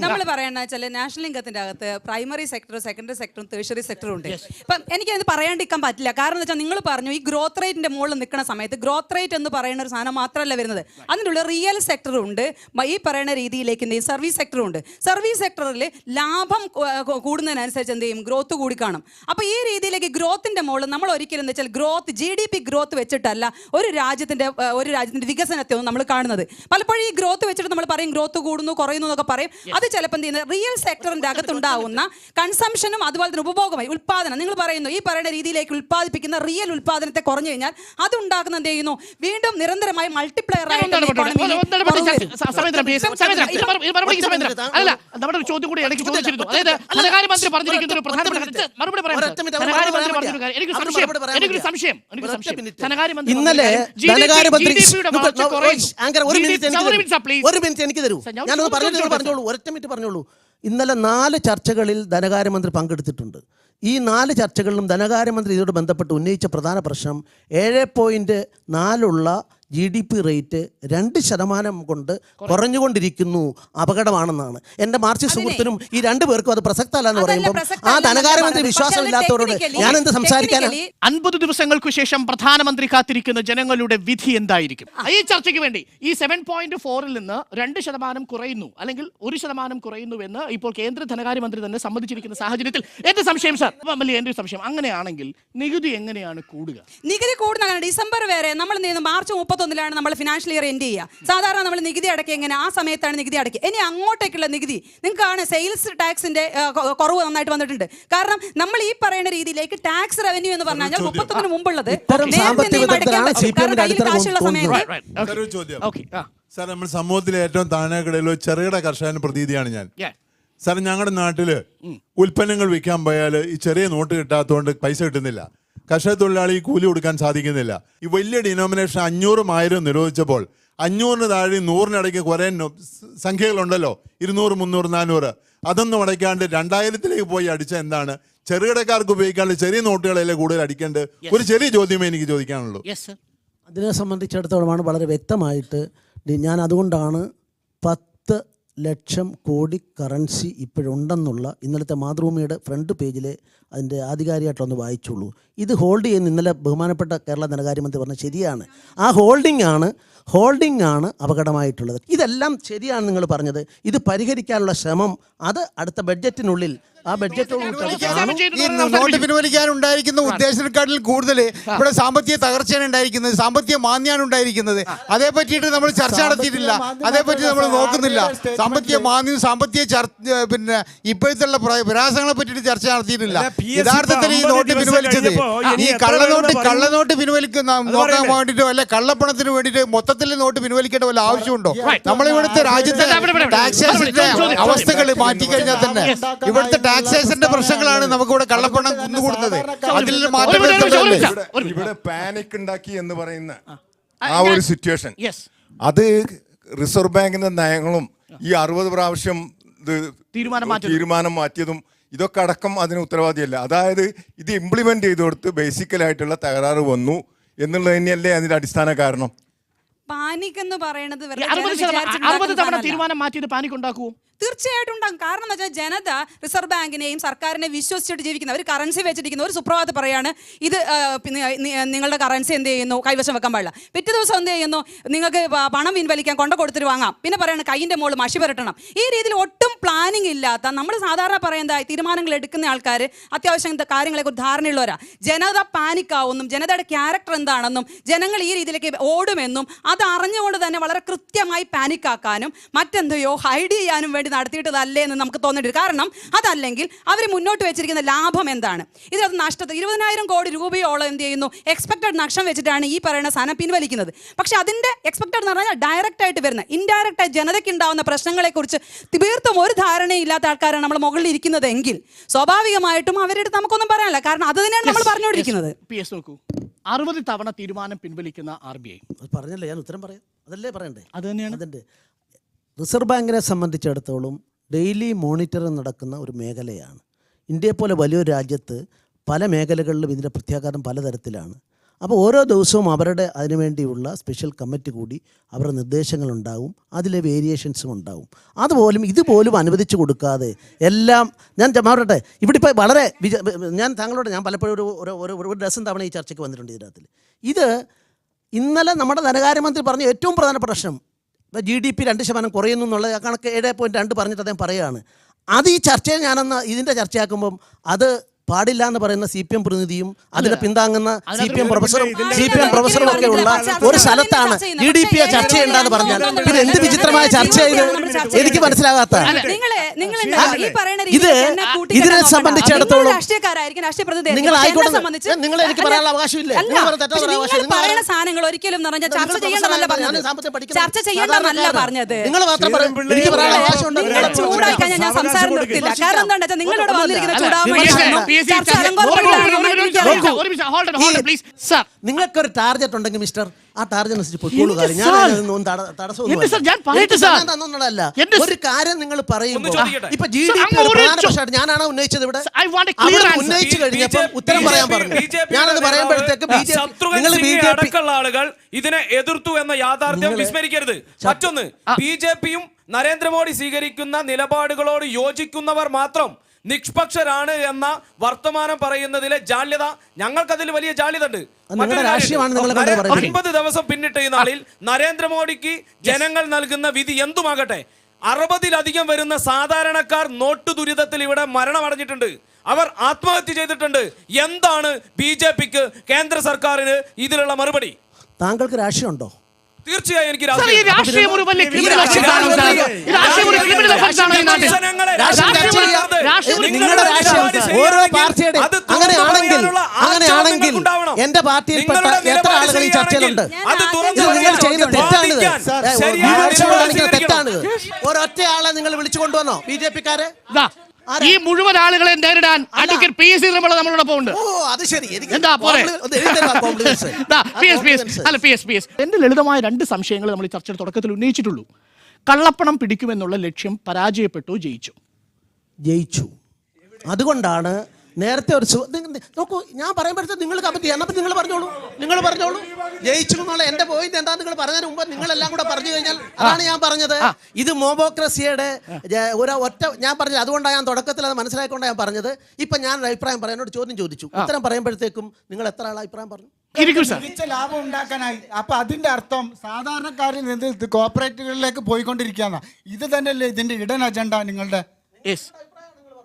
നമ്മൾ പറയണ നാഷണൽ ഇൻകത്തിന്റെ അകത്ത് പ്രൈമറി സെക്ടറും സെക്കൻഡറി സെക്ടറും ടേഴ്സറി സെക്ടറും ഉണ്ട്. ഇപ്പം എനിക്കത് പറയാണ്ടിരിക്കാൻ പറ്റില്ല. കാരണം എന്താ വെച്ചാൽ നിങ്ങൾ പറഞ്ഞു ഈ ഗ്രോത്ത് റേറ്റിന്റെ മുകളിൽ നിൽക്കുന്ന സമയത്ത് ഗ്രോത്ത് റേറ്റ് എന്ന് പറയുന്ന ഒരു സാധനം മാത്രമല്ല വരുന്നത്. അതിൻ്റെ ഉള്ളിൽ റിയൽ സെക്ടറും ഉണ്ട്, ഈ പറയുന്ന രീതിയിലേക്ക് എന്ത് ചെയ്യും സർവീസ് സെക്ടറും ഉണ്ട്. സർവീസ് സെക്ടറിൽ ലാഭം കൂടുന്നതിനനുസരിച്ച് എന്ത് ചെയ്യും ഗ്രോത്ത് കൂടി കാണും. അപ്പോൾ ഈ രീതിയിലേക്ക് ഗ്രോത്തിന്റെ മുകളിൽ നമ്മൾ ഒരിക്കലും എന്താ വെച്ചാൽ GDP ഗ്രോത്ത് വെച്ചിട്ടല്ല ഒരു രാജ്യത്തിന്റെ വികസനത്തെ ഒന്നും നമ്മൾ കാണുന്നത്. പലപ്പോഴും ഈ ഗ്രോത്ത് വെച്ചിട്ട് നമ്മൾ പറയും ഗ്രോത്ത് കൂടുന്നു കുറയുന്നു എന്നൊക്കെ പറയും. അത് ചിലപ്പോൾ എന്ത് ചെയ്യുന്നത് റിയൽ സെക്ടറിന്റെ അകത്തുണ്ടാവുന്ന കൺസംഷനും അതുപോലെ തന്നെ ഉപഭോഗമായി ഉൽപ്പാദനം നിങ്ങൾ പറയുന്നു ഈ പറയുന്ന രീതിയിലേക്ക് ഉൽപ്പാദിപ്പിക്കുന്ന റിയൽ ഉൽപ്പാദനത്തെ കുറഞ്ഞു കഴിഞ്ഞാൽ അത് ഉണ്ടാക്കുന്ന എന്ത് ചെയ്യുന്നു വീണ്ടും നിരന്തരമായി മൾട്ടിപ്ലയർ ആയിട്ട് അല്ല, നമ്മുടെ ഒരു ചോദ്യം കൂടി ഇടയ്ക്ക് ചോദിച്ചിരുന്നു. അതായത് ധനകാര്യമന്ത്രി പറഞ്ഞിരിക്കുന്ന ഒരു പ്രധാനപ്പെട്ട മറുപടി പറയാം. ധനകാര്യമന്ത്രി പറഞ്ഞൊരു കാര്യം എനിക്കൊരു സംശയം ഇന്നലെ ധനകാര്യമന്ത്രി ഒരു മിനിറ്റ് എനിക്ക് തരൂ, ഞാനൊന്ന് പറഞ്ഞോളൂ, ഒരൊറ്റ മിനിറ്റ് പറഞ്ഞോളൂ. ഇന്നലെ 4 ചർച്ചകളിൽ ധനകാര്യമന്ത്രി പങ്കെടുത്തിട്ടുണ്ട്. ഈ 4 ചർച്ചകളിലും ധനകാര്യമന്ത്രി ഇതോട് ബന്ധപ്പെട്ട് ഉന്നയിച്ച പ്രധാന പ്രശ്നം 7.4 GDP റേറ്റ് 2% കൊണ്ട് കുറഞ്ഞുകൊണ്ടിരിക്കുന്നു, അപകടമാണെന്നാണ്. എൻ്റെ മാർക്സിസ്റ്റ് സുഹൃത്തിനും ഈ 2 പേർക്കും അത് പ്രസക്തമല്ല എന്ന് പറയുമ്പോൾ ആ ധനകാര്യമന്ത്രി വിശ്വാസമില്ലാത്തവരോട് ഞാൻ എന്ത് സംസാരിക്കാനാണ്? 50 ദിവസങ്ങൾക്കു ശേഷം പ്രധാനമന്ത്രി കാത്തിരിക്കുന്ന ജനങ്ങളുടെ വിധി എന്തായിരിക്കും? ഈ ചർച്ചയ്ക്ക് വേണ്ടി ഈ 7.4-ൽ നിന്ന് 2% കുറയുന്നു, അല്ലെങ്കിൽ 1% കുറയുന്നു എന്ന് ഇപ്പോൾ കേന്ദ്ര ധനകാര്യമന്ത്രി തന്നെ സമ്മതിച്ചിരിക്കുന്ന സാഹചര്യത്തിൽ എന്റെ സംശയം, സാർ എന്റെ ഒരു സംശയം, അങ്ങനെയാണെങ്കിൽ നികുതി എങ്ങനെയാണ് കൂടുക? നികുതി കൂടുന്ന ഡിസംബർ വരെ നമ്മൾ മാർച്ച് 31-ലാണ് നമ്മൾ ഫിനാൻഷ്യൽ ഇയർ എൻഡ് ചെയ്യുക. സാധാരണ നമ്മൾ നികുതി അടയ്ക്കുക എങ്ങനെ? ആ സമയത്താണ് നികുതി അടയ്ക്കുക. ഇനി അങ്ങോട്ടേക്കുള്ള നികുതി നിങ്ങൾക്കാണ് സെയിൽസ് ടാക്സിന്റെ കുറവ് നന്നായിട്ട് വന്നിട്ടുണ്ട്. കാരണം നമ്മൾ ഈ പറയുന്ന രീതിയിലേക്ക് ടാക്സ് റവന്യൂ എന്ന് പറഞ്ഞാൽ 31-ന് മുമ്പുള്ളത് കാശുള്ള സമയത്ത്. സാർ, നമ്മൾ സമൂഹത്തിലെ ഏറ്റവും താഴെക്കിടയിൽ ചെറുകിട കർഷകന് പ്രതീതിയാണ് ഞാൻ. സാർ, ഞങ്ങളുടെ നാട്ടില് ഉൽപ്പന്നങ്ങൾ വിൽക്കാൻ പോയാൽ ഈ ചെറിയ നോട്ട് കിട്ടാത്തതുകൊണ്ട് പൈസ കിട്ടുന്നില്ല. കർഷക തൊഴിലാളി കൂലി കൊടുക്കാൻ സാധിക്കുന്നില്ല. ഈ വലിയ ഡിനോമിനേഷൻ 500, 1000 നിരോധിച്ചപ്പോൾ 500-ന് താഴെ 100-നിടയ്ക്ക് കുറേ സംഖ്യകളുണ്ടല്ലോ, 200, 300, 400, അതൊന്നും അടയ്ക്കാണ്ട് 2000-ലേക്ക് പോയി അടിച്ച എന്താണ്? ചെറുകിടക്കാർക്ക് ഉപയോഗിക്കാനുള്ള ചെറിയ നോട്ടുകളല്ലേ കൂടുതൽ അടിക്കേണ്ടത്? ഒരു ചെറിയ ചോദ്യമേ എനിക്ക് ചോദിക്കാനുള്ളൂ. അതിനെ സംബന്ധിച്ചിടത്തോളമാണ് വളരെ വ്യക്തമായിട്ട് ഞാൻ അതുകൊണ്ടാണ് 10 ലക്ഷം കോടി കറൻസി ഇപ്പോഴുണ്ടെന്നുള്ള ഇന്നലത്തെ മാതൃഭൂമിയുടെ ഫ്രണ്ട് പേജിലെ അതിൻ്റെ ആധികാരികമായിട്ടൊന്ന് വായിച്ചുള്ളൂ. ഇത് ഹോൾഡ് ചെയ്യുന്ന ഇന്നലെ ബഹുമാനപ്പെട്ട കേരള ധനകാര്യമന്ത്രി പറഞ്ഞത് ശരിയാണ്. ആ ഹോൾഡിംഗ് ആണ് അപകടമായിട്ടുള്ളത്. ഇതെല്ലാം ശരിയാണ് നിങ്ങൾ പറഞ്ഞത്. ഇത് പരിഹരിക്കാനുള്ള ശ്രമം അത് അടുത്ത ബഡ്ജറ്റിനുള്ളിൽ ഈ നോട്ട് പിൻവലിക്കാൻ ഉണ്ടായിരിക്കുന്ന ഉദ്ദേശത്തെക്കാട്ടിൽ കൂടുതൽ ഇവിടെ സാമ്പത്തിക തകർച്ചയാണ് ഉണ്ടായിരിക്കുന്നത്, സാമ്പത്തിക മാന്ദ്യമാണ് ഉണ്ടായിരിക്കുന്നത്. അതേ പറ്റിയിട്ട് നമ്മൾ ചർച്ച നടത്തിയിട്ടില്ല, അതേപറ്റി നമ്മൾ നോക്കുന്നില്ല. സാമ്പത്തിക മാന്ദ്യം, സാമ്പത്തിക പിന്നെ ഇപ്പോഴത്തെ വിരാസങ്ങളെ പറ്റിയിട്ട് ചർച്ച നടത്തിയിട്ടില്ല. യഥാർത്ഥത്തിൽ ഈ നോട്ട് പിൻവലിച്ചത് ഈ കള്ളനോട്ട് പിൻവലിക്കുന്ന നോക്കാൻ വേണ്ടിയിട്ടോ അല്ലെ കള്ളപ്പണത്തിന് വേണ്ടിയിട്ട് മൊത്തത്തിൽ നോട്ട് പിൻവലിക്കേണ്ട വല്ല ആവശ്യമുണ്ടോ? നമ്മളിവിടുത്തെ രാജ്യത്തെ ടാക്സേഷന്റെ അവസ്ഥകൾ മാറ്റിക്കഴിഞ്ഞാൽ തന്നെ ഇവിടുത്തെ ടാക്സേഷന്റെ പ്രശ്നങ്ങളാണ് നമുക്കിവിടെ കള്ളപ്പണം കുന്നുകൂടുന്നത്. അതിൽ മാറ്റം ഇവിടെ പാനിക് ഉണ്ടാക്കി എന്ന് പറയുന്ന ആ ഒരു സിറ്റുവേഷൻ, അത് റിസർവ് ബാങ്കിന്റെ നയങ്ങളും ഈ 60 പ്രാവശ്യം തീരുമാനം മാറ്റിയതും ഇതൊക്കെ അടക്കം അതിന് ഉത്തരവാദിയല്ല. അതായത് ഇത് ഇംപ്ലിമെന്റ് ചെയ്ത് കൊടുത്ത് ബേസിക്കലായിട്ടുള്ള തകരാറ് വന്നു എന്നുള്ളത് തന്നെയല്ലേ അതിന്റെ അടിസ്ഥാന കാരണം. പാനിക് എന്ന് പറയുന്നത് 60 തവണ തീരുമാനം മാറ്റിയിട്ട് പാനിക് ഉണ്ടാക്കുമോ? തീർച്ചയായിട്ടും ഉണ്ടാകും. കാരണം എന്ന് വെച്ചാൽ ജനത റിസർവ് ബാങ്കിനെയും സർക്കാരിനെ വിശ്വസിച്ചിട്ട് ജീവിക്കുന്ന ഒരു കറൻസി വെച്ചിരിക്കുന്ന ഒരു സുപ്രഭാതം പറയാണ് ഇത് നിങ്ങളുടെ കറൻസി എന്ത് ചെയ്യുന്നു, കൈവശം വെക്കാൻ പാടില്ല. പിറ്റേ ദിവസം എന്ത് ചെയ്യുന്നു, നിങ്ങൾക്ക് പണം പിൻവലിക്കാൻ കൊടുത്തിട്ട് വാങ്ങാം. പിന്നെ പറയണം കൈയിൻ്റെ മുകളിൽ മഷി പുരട്ടണം. ഈ രീതിയിൽ ഒട്ടും പ്ലാനിങ് ഇല്ലാത്ത നമ്മൾ സാധാരണ പറയുന്ന തീരുമാനങ്ങൾ എടുക്കുന്ന ആൾക്കാർ അത്യാവശ്യം കാര്യങ്ങളെക്കുറിച്ച് ധാരണയുള്ളവരാ. ജനത പാനിക്കാവുന്നും ജനതയുടെ ക്യാരക്ടർ എന്താണെന്നും ജനങ്ങൾ ഈ രീതിയിലേക്ക് ഓടുമെന്നും അത് അറിഞ്ഞുകൊണ്ട് തന്നെ വളരെ കൃത്യമായി പാനിക്കാക്കാനും മറ്റെന്തെയോ ഹൈഡ് ചെയ്യാനും വേണ്ടി നടത്തിയിട്ടതല്ലേ എന്ന് നമുക്ക് തോന്നിയിട്ടുണ്ട്. കാരണം അതല്ലെങ്കിൽ അവർ മുന്നോട്ട് വെച്ചിരിക്കുന്ന ലാഭം എന്താണ്? ഇതിനകത്ത് നഷ്ടത്തിൽ 20,000 കോടി രൂപയോളം എന്ത് ചെയ്യുന്നു എക്സ്പെക്റ്റഡ് നഷ്ടം വെച്ചിട്ടാണ് ഈ പറയുന്ന സാധനം പിൻവലിക്കുന്നത്. പക്ഷെ അതിൻ്റെ എക്സ്പെക്റ്റഡ് എന്ന് പറഞ്ഞാൽ ഡയറക്റ്റ് ആയിട്ട് വരുന്ന ഇൻഡയറക്റ്റ് ആയി ജനതയ്ക്ക് ഉണ്ടാവുന്ന പ്രശ്നങ്ങളെക്കുറിച്ച് തീർത്തും ഒരു ധാരണയില്ലാത്ത ആൾക്കാരാണ് നമ്മൾ മുകളിൽ ഇരിക്കുന്നത് എങ്കിൽ സ്വാഭാവികമായിട്ടും അവരുടെ നമുക്കൊന്നും പറയാനില്ല. കാരണം അത് തന്നെയാണ് നമ്മൾ പറഞ്ഞുകൊണ്ടിരിക്കുന്നത്. 60 തവണ തീരുമാനം പിൻവലിക്കുന്ന RBI പറഞ്ഞല്ലേ, ഞാൻ ഉത്തരം പറയാം. അതല്ലേ പറയണ്ടേ? അത് തന്നെയാണ് അതിൻ്റെ റിസർവ് ബാങ്കിനെ സംബന്ധിച്ചിടത്തോളം ഡെയിലി മോണിറ്ററിംഗ് നടക്കുന്ന ഒരു മേഖലയാണ്. ഇന്ത്യയെപ്പോലെ വലിയൊരു രാജ്യത്ത് പല മേഖലകളിലും ഇതിൻ്റെ പ്രത്യാഘാതം പലതരത്തിലാണ്. അപ്പോൾ ഓരോ ദിവസവും അവരുടെ അതിനുവേണ്ടിയുള്ള സ്പെഷ്യൽ കമ്മിറ്റി കൂടി അവരുടെ നിർദ്ദേശങ്ങളുണ്ടാവും, അതിലെ വേരിയേഷൻസും ഉണ്ടാവും. അതുപോലും ഇതുപോലും അനുവദിച്ചു കൊടുക്കാതെ എല്ലാം ഞാൻ പറയട്ടെ, ഇവിടെ ഇപ്പോൾ വളരെ ഞാൻ പലപ്പോഴും ഒരു ഡസൻ തവണ ഈ ചർച്ചയ്ക്ക് വന്നിട്ടുണ്ട് ഇതിനകത്തിൽ. ഇത് ഇന്നലെ നമ്മുടെ ധനകാര്യമന്ത്രി പറഞ്ഞ ഏറ്റവും പ്രധാനപ്പെട്ട പ്രശ്നം GDP 2% കുറയുന്നു എന്നുള്ള കണക്ക് 7.2 പറഞ്ഞിട്ട് അദ്ദേഹം പറയുകയാണ്. അത് ഈ ചർച്ചയിൽ ഇതിൻ്റെ ചർച്ചയാക്കുമ്പം അത് പാടില്ല എന്ന് പറയുന്ന CPM പ്രതിനിധിയും അതിനെ പിന്താങ്ങുന്ന CPM പ്രൊഫസറും ഒക്കെ ഉള്ള ഒരു സ്ഥലത്താണ് EDP ചർച്ച ചെയ്യേണ്ടെന്ന് പറഞ്ഞാൽ പിന്നെ എന്ത് വിചിത്രമായ ചർച്ചയായത് എനിക്ക് മനസ്സിലാകാത്ത. ഇതിനെ സംബന്ധിച്ചിടത്തോളം നിങ്ങൾ ആയിക്കോട്ടെ, നിങ്ങൾ എനിക്ക് പറയാനുള്ള അവകാശമില്ലേ? പറയുന്ന സാധനങ്ങൾ ഒരിക്കലും ചർച്ച ചെയ്യേണ്ടതല്ല പറഞ്ഞത്. ചർച്ച ചെയ്യേണ്ടതല്ല പറഞ്ഞത്. നിങ്ങൾ മാത്രം എനിക്ക് പറയാനുള്ള അവകാശമുണ്ട്. ചൂടായി കഴിഞ്ഞാൽ ഞാൻ സംസാരം നിർത്തില്ല. കാരണം എന്താണെന്ന് വെച്ചാൽ നിങ്ങളോട് വന്നിരിക്കുന്ന നിങ്ങൾക്കൊരു ടാർഗറ്റ് ഉണ്ടെങ്കിൽ മിസ്റ്റർ, ആ ടാർഗറ്റ് അനുസരിച്ച് പൊയ്ക്കോളൂ. തടസ്സമൊന്നുമല്ല. ഒരു കാര്യം നിങ്ങൾ പറയുമ്പോൾ ഇപ്പൊ GDP പ്രധാനപക്ഷമായിട്ട് ഞാനാണ് ഉന്നയിച്ചത്. ഇവിടെ ഉന്നയിച്ചു കഴിഞ്ഞപ്പോൾ ഉത്തരം പറയാൻ പറഞ്ഞു. ഞാനത് പറയുമ്പോഴത്തേക്ക് അടക്കമുള്ള ആളുകൾ ഇതിനെ എതിർത്തു എന്ന യാഥാർത്ഥ്യം വിസ്മരിക്കരുത്. മറ്റൊന്ന്, BJPയും നരേന്ദ്രമോദി സ്വീകരിക്കുന്ന നിലപാടുകളോട് യോജിക്കുന്നവർ മാത്രം നിഷ്പക്ഷരാണ് എന്ന വർത്തമാനം പറയുന്നതിലെ ജാള്യത ഞങ്ങൾക്കതിൽ വലിയ ജാള്യത ഉണ്ട്. 50 ദിവസം പിന്നിട്ട ഈ നാളിൽ നരേന്ദ്രമോദിക്ക് ജനങ്ങൾ നൽകുന്ന വിധി എന്തുമാകട്ടെ, 60-ലധികം വരുന്ന സാധാരണക്കാർ നോട്ട് ദുരിതത്തിൽ ഇവിടെ മരണമടഞ്ഞിട്ടുണ്ട്. അവർ ആത്മഹത്യ ചെയ്തിട്ടുണ്ട്. എന്താണ് BJPക്ക്, കേന്ദ്ര സർക്കാരിന് ഇതിലുള്ള മറുപടി? താങ്കൾക്ക് രാഷ്ട്രീയമുണ്ടോ? തീർച്ചയായും എനിക്ക് ഓരോ പാർട്ടിയുടെ അങ്ങനെയാണെങ്കിൽ എന്റെ പാർട്ടിയിൽപ്പെട്ട എത്ര ആളുകൾ ഈ ചർച്ചയിലുണ്ട്? നിങ്ങൾ ചെയ്യുന്ന തെറ്റാണിത്, തെറ്റാണിത്. ഒരൊറ്റ ആളെ നിങ്ങൾ വിളിച്ചു കൊണ്ടുവന്നോ BJPക്കാരെ? ഈ മുഴുവൻ ആളുകളെ നേരിടാൻ അഡ്വക്കേറ്റ് PS ശ്രീധരൻപിള്ള നമ്മളോടൊപ്പം ഉണ്ട്. എന്താ പോരെ? എന്റെ ലളിതമായ 2 സംശയങ്ങൾ നമ്മൾ ഈ ചർച്ചയുടെ തുടക്കത്തിൽ ഉന്നയിച്ചിട്ടുള്ളൂ. കള്ളപ്പണം പിടിക്കുമെന്നുള്ള ലക്ഷ്യം പരാജയപ്പെട്ടു, ജയിച്ചു. അതുകൊണ്ടാണ് നേരത്തെ ഒരു നോക്കൂ, ഞാൻ പറയുമ്പോഴത്തെ നിങ്ങൾ കമന്റ് ചെയ്യാം. അപ്പം നിങ്ങൾ പറഞ്ഞോളൂ ജയിച്ചു എന്നുള്ള എന്റെ പോയിന്റ് എന്താ നിങ്ങൾ പറഞ്ഞതിന് മുമ്പ് നിങ്ങളെല്ലാം കൂടെ പറഞ്ഞു കഴിഞ്ഞാൽ അതാണ് ഞാൻ പറഞ്ഞത്. ഇത് മോബോക്രസിയുടെ ഒറ്റ ഞാൻ പറഞ്ഞത്. അതുകൊണ്ടാണ് ഞാൻ തുടക്കത്തിൽ അത് മനസ്സിലാക്കിക്കൊണ്ടാണ് ഞാൻ പറഞ്ഞത്. ഇപ്പം ഞാൻ അഭിപ്രായം പറയാനോട് ചോദ്യം ചോദിച്ചു, ഉത്തരം പറയുമ്പോഴത്തേക്കും നിങ്ങൾ എത്ര ആൾ അഭിപ്രായം പറഞ്ഞു? ലാഭം ഉണ്ടാക്കാനായി. അപ്പൊ അതിന്റെ അർത്ഥം സാധാരണക്കാരിൽ നിന്ന് കോർപ്പറേറ്റുകളിലേക്ക് പോയിക്കൊണ്ടിരിക്കുകയാണ്. ഇത് തന്നെയല്ലേ ഇതിന്റെ ഇടൻ അജണ്ട നിങ്ങളുടെ?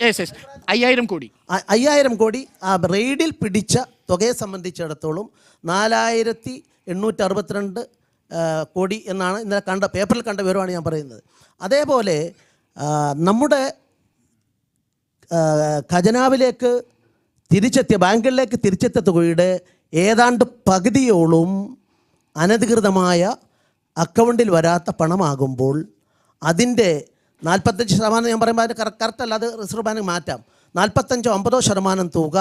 5000 കോടി 5000 കോടി ആ റെയ്ഡിൽ പിടിച്ച തുകയെ സംബന്ധിച്ചിടത്തോളം 4862 കോടി എന്നാണ് ഇന്നലെ പേപ്പറിൽ കണ്ട വിവരമാണ് ഞാൻ പറയുന്നത്. അതേപോലെ നമ്മുടെ ഖജനാവിലേക്ക് ബാങ്കുകളിലേക്ക് തിരിച്ചെത്തിയ തുകയുടെ ഏതാണ്ട് പകുതിയോളം അനധികൃതമായ അക്കൗണ്ടിൽ വരാത്ത പണമാകുമ്പോൾ അതിൻ്റെ 45% ഞാൻ പറയുമ്പോൾ അതിന് കറക്റ്റ് അല്ല, അത് റിസർവ് ബാങ്ക് മാറ്റാം. 45-50% തുക,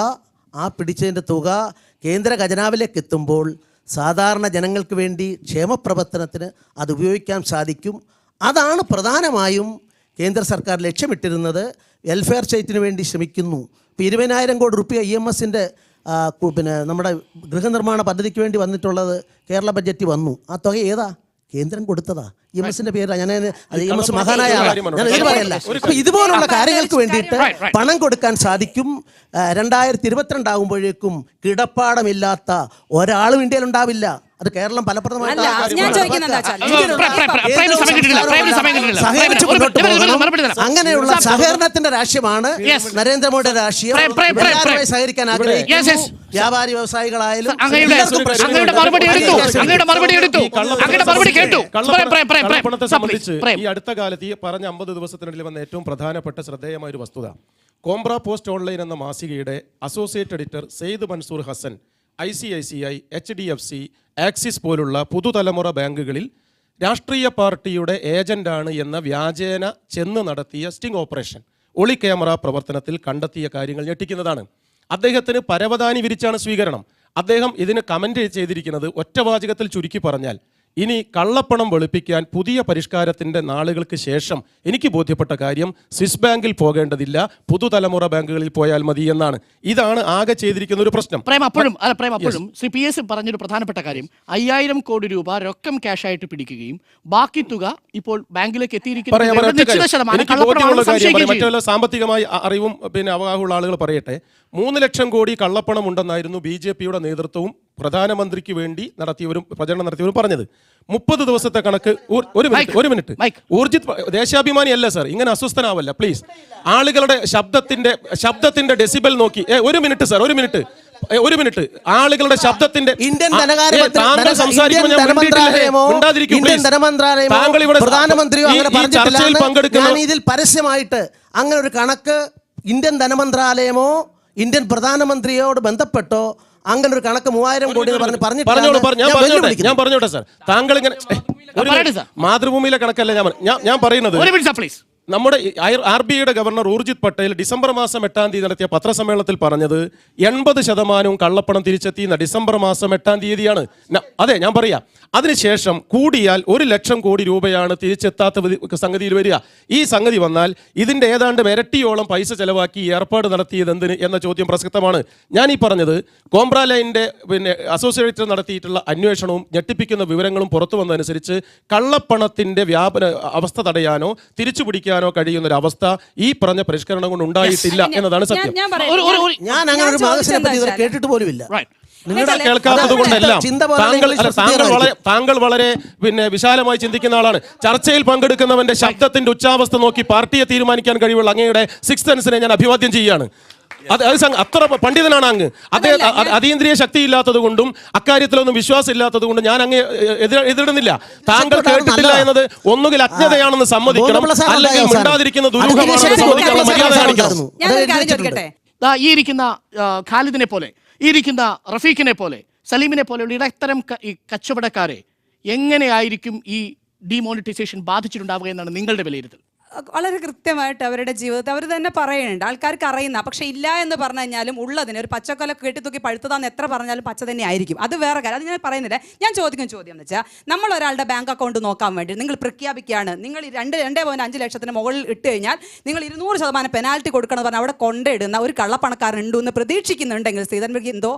ആ പിടിച്ചതിൻ്റെ തുക കേന്ദ്ര ഖജനാവിലേക്ക് എത്തുമ്പോൾ സാധാരണ ജനങ്ങൾക്ക് വേണ്ടി ക്ഷേമപ്രവർത്തനത്തിന് അത് ഉപയോഗിക്കാൻ സാധിക്കും. അതാണ് പ്രധാനമായും കേന്ദ്ര സർക്കാർ ലക്ഷ്യമിട്ടിരുന്നത്. വെൽഫെയർ സ്റ്റേറ്റിന് വേണ്ടി ശ്രമിക്കുന്നു. ഇപ്പോൾ 20,000 കോടി റുപ്യ EMSൻ്റെ നമ്മുടെ ഗൃഹനിർമ്മാണ പദ്ധതിക്ക് വേണ്ടി വന്നിട്ടുള്ളത് കേരള ബഡ്ജറ്റിൽ വന്നു. ആ തുക ഏതാ? കേന്ദ്രം കൊടുത്തതാ. EMSന്റെ പേരാണ്. ഞാൻ EMS മഹാനായ പറയല്ല. അപ്പൊ ഇതുപോലുള്ള കാര്യങ്ങൾക്ക് വേണ്ടിയിട്ട് പണം കൊടുക്കാൻ സാധിക്കും. 2022 ആകുമ്പോഴേക്കും കിടപ്പാടമില്ലാത്ത ഒരാളും ഇന്ത്യയിൽ ഉണ്ടാവില്ല. അത് കേരളം ഫലപ്രദമായിട്ട് അങ്ങനെയുള്ള സഹകരണത്തിന്റെ രാഷ്ട്രീയമാണ് നരേന്ദ്രമോദിയുടെ രാഷ്ട്രീയം. സഹകരിക്കാൻ ആഗ്രഹിക്കുന്നു. വ്യാപാരി വ്യവസായികളായാലും കള്ളപ്പണത്തെ സംബന്ധിച്ച് ഈ അടുത്ത കാലത്ത് ഈ പറഞ്ഞ 50 ദിവസത്തിനിടയിൽ വന്ന ഏറ്റവും പ്രധാനപ്പെട്ട ശ്രദ്ധേയമായ ഒരു വസ്തുത, കോംബ്ര പോസ്റ്റ് ഓൺലൈൻ എന്ന മാസികയുടെ associate editor Syed Mansoor Hasan ICICI, HDFC, Axis പോലുള്ള പുതുതലമുറ ബാങ്കുകളിൽ രാഷ്ട്രീയ പാർട്ടിയുടെ ഏജന്റാണ് എന്ന വ്യാജേന ചെന്ന് നടത്തിയ സ്റ്റിംഗ് ഓപ്പറേഷൻ ഒളി ക്യാമറ പ്രവർത്തനത്തിൽ കണ്ടെത്തിയ കാര്യങ്ങൾ ഞെട്ടിക്കുന്നതാണ്. അദ്ദേഹത്തിന് പരവതാനി വിരിച്ചാണ് സ്വീകരണം. അദ്ദേഹം ഇതിന് കമന്റ് ചെയ്തിരിക്കുന്നത് ഒറ്റവാചകത്തിൽ ചുരുക്കി പറഞ്ഞാൽ, ഇനി കള്ളപ്പണം വെളുപ്പിക്കാൻ പുതിയ പരിഷ്കാരത്തിൻ്റെ നാളുകൾക്ക് ശേഷം എനിക്ക് ബോധ്യപ്പെട്ട കാര്യം സ്വിസ് ബാങ്കിൽ പോകേണ്ടതില്ല, പുതുതലമുറ ബാങ്കുകളിൽ പോയാൽ മതി എന്നാണ്. ഇതാണ് ആകെ ചെയ്തിരിക്കുന്ന ഒരു പ്രശ്നം. അപ്പോഴും ശ്രീ PS പറഞ്ഞൊരു പ്രധാനപ്പെട്ട കാര്യം, 5000 കോടി രൂപ രൊക്കം ക്യാഷായിട്ട് പിടിക്കുകയും ബാക്കി തുക ഇപ്പോൾ ബാങ്കിലേക്ക് മറ്റുള്ള സാമ്പത്തികമായി അറിവും അവഗാഹമുള്ള ആളുകൾ പറയട്ടെ. 3 ലക്ഷം കോടി കള്ളപ്പണം ഉണ്ടെന്നായിരുന്നു BJPയുടെ നേതൃത്വവും പ്രധാനമന്ത്രിക്ക് വേണ്ടി പ്രചരണം നടത്തിയവരും പറഞ്ഞത്. 30 ദിവസത്തെ കണക്ക് ഒരു മിനിറ്റ് ഊർജിത് ദേശാഭിമാനി അല്ല സർ, ഇങ്ങനെ അസ്വസ്ഥനാവല്ല പ്ലീസ്. ആളുകളുടെ ശബ്ദത്തിന്റെ ഡെസിബൽ നോക്കി ഒരു മിനിറ്റ് ആളുകളുടെ ശബ്ദത്തിന്റെ താങ്കൾ സംസാരിക്കുമ്പോൾ ഞാൻ താങ്കൾ ഇവിടെ ചർച്ചയിൽ പങ്കെടുക്കുന്ന ഇതിൽ പരസ്യമായിട്ട് അങ്ങനെ ഒരു കണക്ക് ഇന്ത്യൻ ധനമന്ത്രാലയമോ ഇന്ത്യൻ പ്രധാനമന്ത്രിയോട് ബന്ധപ്പെട്ടോ അങ്ങനെ ഒരു കണക്ക് 3000 കോടി ഞാൻ പറഞ്ഞോട്ടെ സാർ. താങ്കൾ ഇങ്ങനെ മാതൃഭൂമിയിലെ കണക്കല്ല ഞാൻ പറയുന്നത്. നമ്മുടെ RBIയുടെ ഗവർണർ ഊർജിത് പട്ടേൽ ഡിസംബർ മാസം 8-ാം തീയതി നടത്തിയ പത്രസമ്മേളനത്തിൽ പറഞ്ഞത് 80% കള്ളപ്പണം തിരിച്ചെത്തിയുന്ന ഡിസംബർ മാസം 8-ാം തീയതിയാണ്. അതെ, ഞാൻ പറയാം. അതിനുശേഷം കൂടിയാൽ 1 ലക്ഷം കോടി രൂപയാണ് തിരിച്ചെത്താത്ത സംഗതിയിൽ വരിക. ഈ സംഗതി വന്നാൽ ഇതിൻ്റെ ഏതാണ്ട് ഇരട്ടിയോളം പൈസ ചെലവാക്കി ഏർപ്പാട് നടത്തിയത് എന്തിന് എന്ന ചോദ്യം പ്രസക്തമാണ്. ഞാൻ ഈ പറഞ്ഞത് കോംബ്ര ലൈനിൻ്റെ അസോസിയേറ്റർ നടത്തിയിട്ടുള്ള അന്വേഷണവും ഞെട്ടിപ്പിക്കുന്ന വിവരങ്ങളും പുറത്തു വന്നതനുസരിച്ച് കള്ളപ്പണത്തിൻ്റെ അവസ്ഥ തടയാനോ തിരിച്ചു പിടിക്കാനോ കഴിയുന്ന ഒരു അവസ്ഥ ഈ പറഞ്ഞ പരിഷ്കരണം കൊണ്ട് ഉണ്ടായിട്ടില്ല എന്നതാണ് സത്യം. ഞാൻ അങ്ങനെ ഒരു മാഗസിനെ പറ്റി ഇതുവരെ കേട്ടിട്ട് പോലുമില്ല. കേൾക്കാത്തത് കൊണ്ടെല്ലാം താങ്കൾ വളരെ വിശാലമായി ചിന്തിക്കുന്ന ആളാണ്. ചർച്ചയിൽ പങ്കെടുക്കുന്നവന്റെ ശബ്ദത്തിന്റെ ഉച്ചാവസ്ഥ നോക്കി പാർട്ടിയെ തീരുമാനിക്കാൻ കഴിവുള്ള അങ്ങയുടെ സിക്സ് സെൻസിനെ ഞാൻ അഭിവാദ്യം ചെയ്യുകയാണ്. അത്ര പണ്ഡിതനാണ് അങ്ങ്. അതീന്ദ്രിയ ശക്തി ഇല്ലാത്തത് കൊണ്ടും അക്കാര്യത്തിലൊന്നും വിശ്വാസം ഇല്ലാത്തത് കൊണ്ടും ഞാൻ അങ്ങ് എതിരിടുന്നില്ല. താങ്കൾ കേട്ടിട്ടില്ല എന്നത് ഒന്നുകിൽ അജ്ഞതയാണെന്ന് സമ്മതിക്കണം, അല്ലെങ്കിൽ മിണ്ടാതിരിക്കുന്ന ദുരൂഹമാണെന്ന് സമ്മതിക്കാനുള്ള മര്യാദ കാണിക്കണം. ഈ ഇരിക്കുന്ന ഖാലിദിനെ പോലെ, ഈ ഇരിക്കുന്ന റഫീഖിനെ പോലെ, സലീമിനെ പോലെയുള്ള ഇടത്തരം ഈ കച്ചവടക്കാരെ എങ്ങനെയായിരിക്കും ഈ ഡിമോണിറ്റൈസേഷൻ ബാധിച്ചിട്ടുണ്ടാവുക എന്നാണ് നിങ്ങളുടെ വിലയിരുത്തൽ? വളരെ കൃത്യമായിട്ട് അവരുടെ ജീവിതത്തിൽ അവർ തന്നെ പറയുന്നുണ്ട്. ആൾക്കാർക്ക് അറിയുന്ന, പക്ഷെ ഇല്ല എന്ന് പറഞ്ഞു കഴിഞ്ഞാലും ഉള്ളതിന് ഒരു പച്ചക്കൊല കെട്ടിത്തൂക്കി പഴുത്തതാന്ന് എത്ര പറഞ്ഞാലും പച്ച തന്നെ ആയിരിക്കും. അത് വേറെ കാര്യം, അത് ഞാൻ പറയുന്നില്ല. ഞാൻ ചോദിക്കുന്ന ചോദ്യം എന്ന് വെച്ചാൽ, നമ്മൾ ഒരാളുടെ ബാങ്ക് അക്കൗണ്ട് നോക്കാൻ വേണ്ടി നിങ്ങൾ പ്രഖ്യാപിക്കുകയാണ്, നിങ്ങൾ 2.5 ലക്ഷത്തിന് മുകളിൽ ഇട്ട് കഴിഞ്ഞാൽ നിങ്ങൾ 200% പെനാൽറ്റി കൊടുക്കണം പറഞ്ഞാൽ അവിടെ കൊണ്ടിടുന്ന ഒരു കള്ളപ്പണക്കാരുണ്ടെന്ന് പ്രതീക്ഷിക്കുന്നുണ്ടെങ്കിൽ ശ്രീധരൻപിക്ക് എന്തോ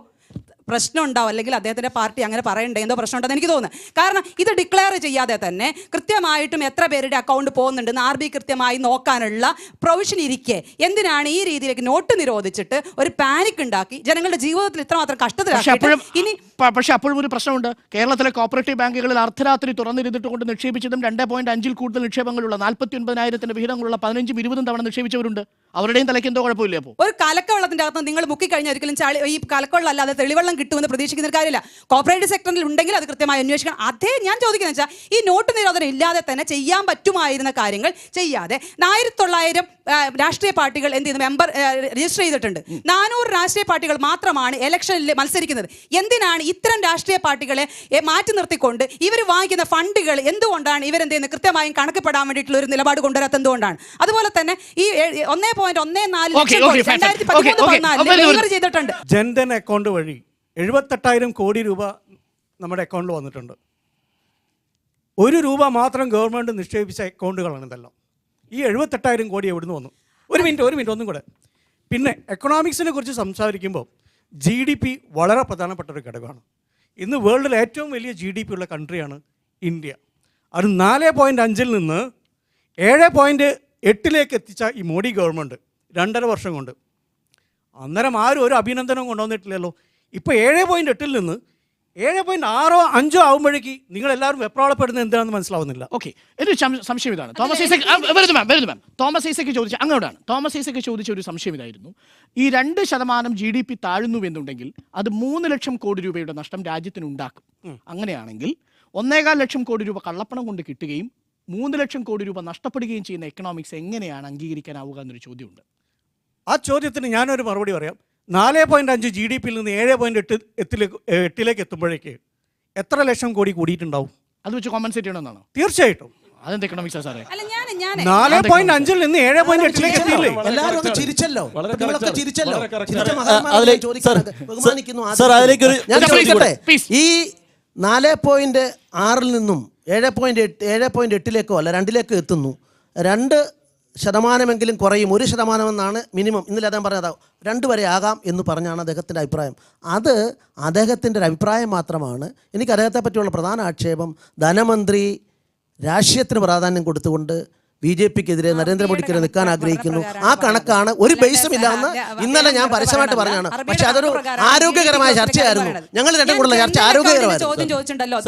പ്രശ്നം ഉണ്ടാവും, അല്ലെങ്കിൽ അദ്ദേഹത്തിൻ്റെ പാർട്ടി അങ്ങനെ പറയണ്ടേ എന്തോ പ്രശ്നം ഉണ്ടെന്ന് എനിക്ക് തോന്നുന്നു. കാരണം ഇത് ഡിക്ലെയർ ചെയ്യാതെ തന്നെ കൃത്യമായിട്ടും എത്ര പേരുടെ അക്കൗണ്ട് പോകുന്നുണ്ടെന്ന് RBI കൃത്യമായി നോക്കാനുള്ള പ്രൊവിഷൻ ഇരിക്കെ എന്തിനാണ് ഈ രീതിയിലേക്ക് നോട്ട് നിരോധിച്ചിട്ട് ഒരു പാനിക് ഉണ്ടാക്കി ജനങ്ങളുടെ ജീവിതത്തിൽ ഇത്രമാത്രം കഷ്ടത്തിലാക്കി? ഇനി പക്ഷേ അപ്പോഴും ഒരു പ്രശ്നമുണ്ട്. കേരളത്തിലെ കോപ്പറേറ്റീവ് ബാങ്കുകളിൽ അർദ്ധരാത്രി തുറന്നിരുന്നിട്ട് കൊണ്ട് നിക്ഷേപിച്ചതും 2.5-ൽ കൂടുതൽ നിക്ഷേപങ്ങളുള്ള 49,000 വിഹിതങ്ങളുള്ള 15-20 തവണ നിക്ഷേപിച്ചവരുണ്ട്. അവരുടെയും തലയ്ക്ക് എന്തോ കുഴപ്പമില്ല. അപ്പോൾ ഒരു കലക്കവെള്ളത്തിന്റെ അകത്ത് നിങ്ങൾ മുക്കിക്കഴിഞ്ഞാൽ ഒരിക്കലും ഈ കലക്കവെള്ളം അല്ലാതെ തെളിവെള്ളം കിട്ടുമെന്ന് പ്രതീക്ഷിക്കുന്ന ഒരു കാര്യമില്ല. കോപ്പറേറ്റീവ് സെക്ടറിൽ ഉണ്ടെങ്കിൽ അത് കൃത്യമായി അന്വേഷിക്കണം. അതേ ഞാൻ ചോദിക്കുന്നത് വെച്ചാൽ, ഈ നോട്ട് നിരോധനം ഇല്ലാതെ തന്നെ ചെയ്യാൻ പറ്റുമായിരുന്ന കാര്യങ്ങൾ ചെയ്യാതെ 1900 രാഷ്ട്രീയ പാർട്ടികൾ എന്ത് ചെയ്യുന്നു, മെമ്പർ രജിസ്റ്റർ ചെയ്തിട്ടുണ്ട്. 400 രാഷ്ട്രീയ പാർട്ടികൾ മാത്രമാണ് ഇലക്ഷനിൽ മത്സരിക്കുന്നത്. എന്തിനാണ് ഇത്തരം രാഷ്ട്രീയ പാർട്ടികളെ മാറ്റി നിർത്തിക്കൊണ്ട് ഇവർ വാങ്ങിക്കുന്ന ഫണ്ടുകൾ എന്തുകൊണ്ടാണ് ഇവരെന്ത് ചെയ്യുന്നത് കൃത്യമായും കണക്കിപ്പെടാൻ വേണ്ടിയിട്ടുള്ള ഒരു നിലപാട് കൊണ്ടുവരാത്ത എന്തുകൊണ്ടാണ്? അതുപോലെ തന്നെ ഈ 1.14 ലക്ഷം 2013-14 ചെയ്തിട്ടുണ്ട്. ജൻധൻ അക്കൗണ്ട് വഴി 78,000 കോടി രൂപ നമ്മുടെ അക്കൗണ്ടിൽ വന്നിട്ടുണ്ട്. 1 രൂപ മാത്രം ഗവൺമെൻറ് നിക്ഷേപിച്ച അക്കൗണ്ടുകളാണ് ഇതെല്ലാം. ഈ 78,000 കോടി എവിടുന്ന് വന്നു? ഒരു മിനിറ്റ് ഒന്നും കൂടെ. പിന്നെ എക്കണോമിക്സിനെ കുറിച്ച് സംസാരിക്കുമ്പോൾ GDP വളരെ പ്രധാനപ്പെട്ട ഒരു ഘടകമാണ്. ഇന്ന് വേൾഡിൽ ഏറ്റവും വലിയ GDP ഉള്ള കൺട്രിയാണ് ഇന്ത്യ. അത് 4.5-ൽ നിന്ന് 7.8-ലേക്ക് എത്തിച്ച ഈ മോഡി ഗവൺമെൻറ് 2.5 വർഷം കൊണ്ട്. അന്നേരം ആരും ഒരു അഭിനന്ദനം കൊണ്ടുവന്നിട്ടില്ലല്ലോ. ഇപ്പോൾ 7.8-ൽ നിന്ന് 7.6 5 ആകുമ്പോഴേക്ക് നിങ്ങളെല്ലാവരും വെപ്രാളപ്പെടുന്നത് എന്താണെന്ന് മനസ്സിലാവുന്നില്ല. ഓക്കെ, ഒരു സംശയം ഇതാണ്. തോമസ് ഐസക്ക് ചോദിച്ച അങ്ങോട്ടാണ്. തോമസ് ഐസക്ക് ചോദിച്ച ഒരു സംശയം ഇതായിരുന്നു. ഈ 2% GDP താഴുന്നുവെന്നുണ്ടെങ്കിൽ അത് 3 ലക്ഷം കോടി രൂപയുടെ നഷ്ടം രാജ്യത്തിന് ഉണ്ടാക്കും. അങ്ങനെയാണെങ്കിൽ 1.25 ലക്ഷം കോടി രൂപ കള്ളപ്പണം കൊണ്ട് കിട്ടുകയും 3 ലക്ഷം കോടി രൂപ നഷ്ടപ്പെടുകയും ചെയ്യുന്ന എക്കണോമിക്സ് എങ്ങനെയാണ് അംഗീകരിക്കാനാവുക എന്നൊരു ചോദ്യമുണ്ട്. ആ ചോദ്യത്തിന് ഞാനൊരു മറുപടി പറയാം. 4.5 GDP-യിൽ നിന്ന് 7.8-ലേക്ക് എത്തുമ്പോഴേക്ക് എത്ര ലക്ഷം കോടി കൂടിയിട്ടുണ്ടാവും? അത് വെച്ച് കോമ്പൻസേറ്റ് ചെയ്യണമെന്നാണോ? തീർച്ചയായിട്ടും. അതെന്ത് എക്കണോമിക്സാ സാറേ? 4.5-ൽ നിന്ന് 7.8-ലേക്ക് എത്തിയില്ലേ? എല്ലാവരും ചിരിച്ചല്ലോ. ഈ 4.6-ൽ നിന്നും 7.8-ലേക്കോ അല്ല 2-ലേക്ക് എത്തുന്നു. 2% കുറയും. 1% എന്നാണ് മിനിമം. ഇന്നലെ അദ്ദേഹം പറഞ്ഞത് 2 വരെ ആകാം എന്ന് പറഞ്ഞാണ് അദ്ദേഹത്തിൻ്റെ അഭിപ്രായം. അത് അദ്ദേഹത്തിൻ്റെ ഒരു അഭിപ്രായം മാത്രമാണ്. എനിക്ക് അദ്ദേഹത്തെ പറ്റിയുള്ള പ്രധാന ആക്ഷേപം ധനമന്ത്രി രാഷ്ട്രീയത്തിന് പ്രാധാന്യം കൊടുത്തുകൊണ്ട് BJPക്കെതിരെ നരേന്ദ്രമോദിക്കെതിരെ നിൽക്കാൻ ആഗ്രഹിക്കുന്നു. ആ കണക്കാണ്. ഒരു ബേസും ഇല്ലാന്ന് ഇന്നലെ ഞാൻ പരസ്യമായിട്ട് പറഞ്ഞാണ്. പക്ഷെ അതൊരു ആരോഗ്യകരമായ ചർച്ചയായിരുന്നു. ഞങ്ങൾ രണ്ടും കൂടെ ചർച്ച ആരോഗ്യകരമായിരുന്നു. ചോദ്യം ചോദിച്ചിട്ടുണ്ടല്ലോ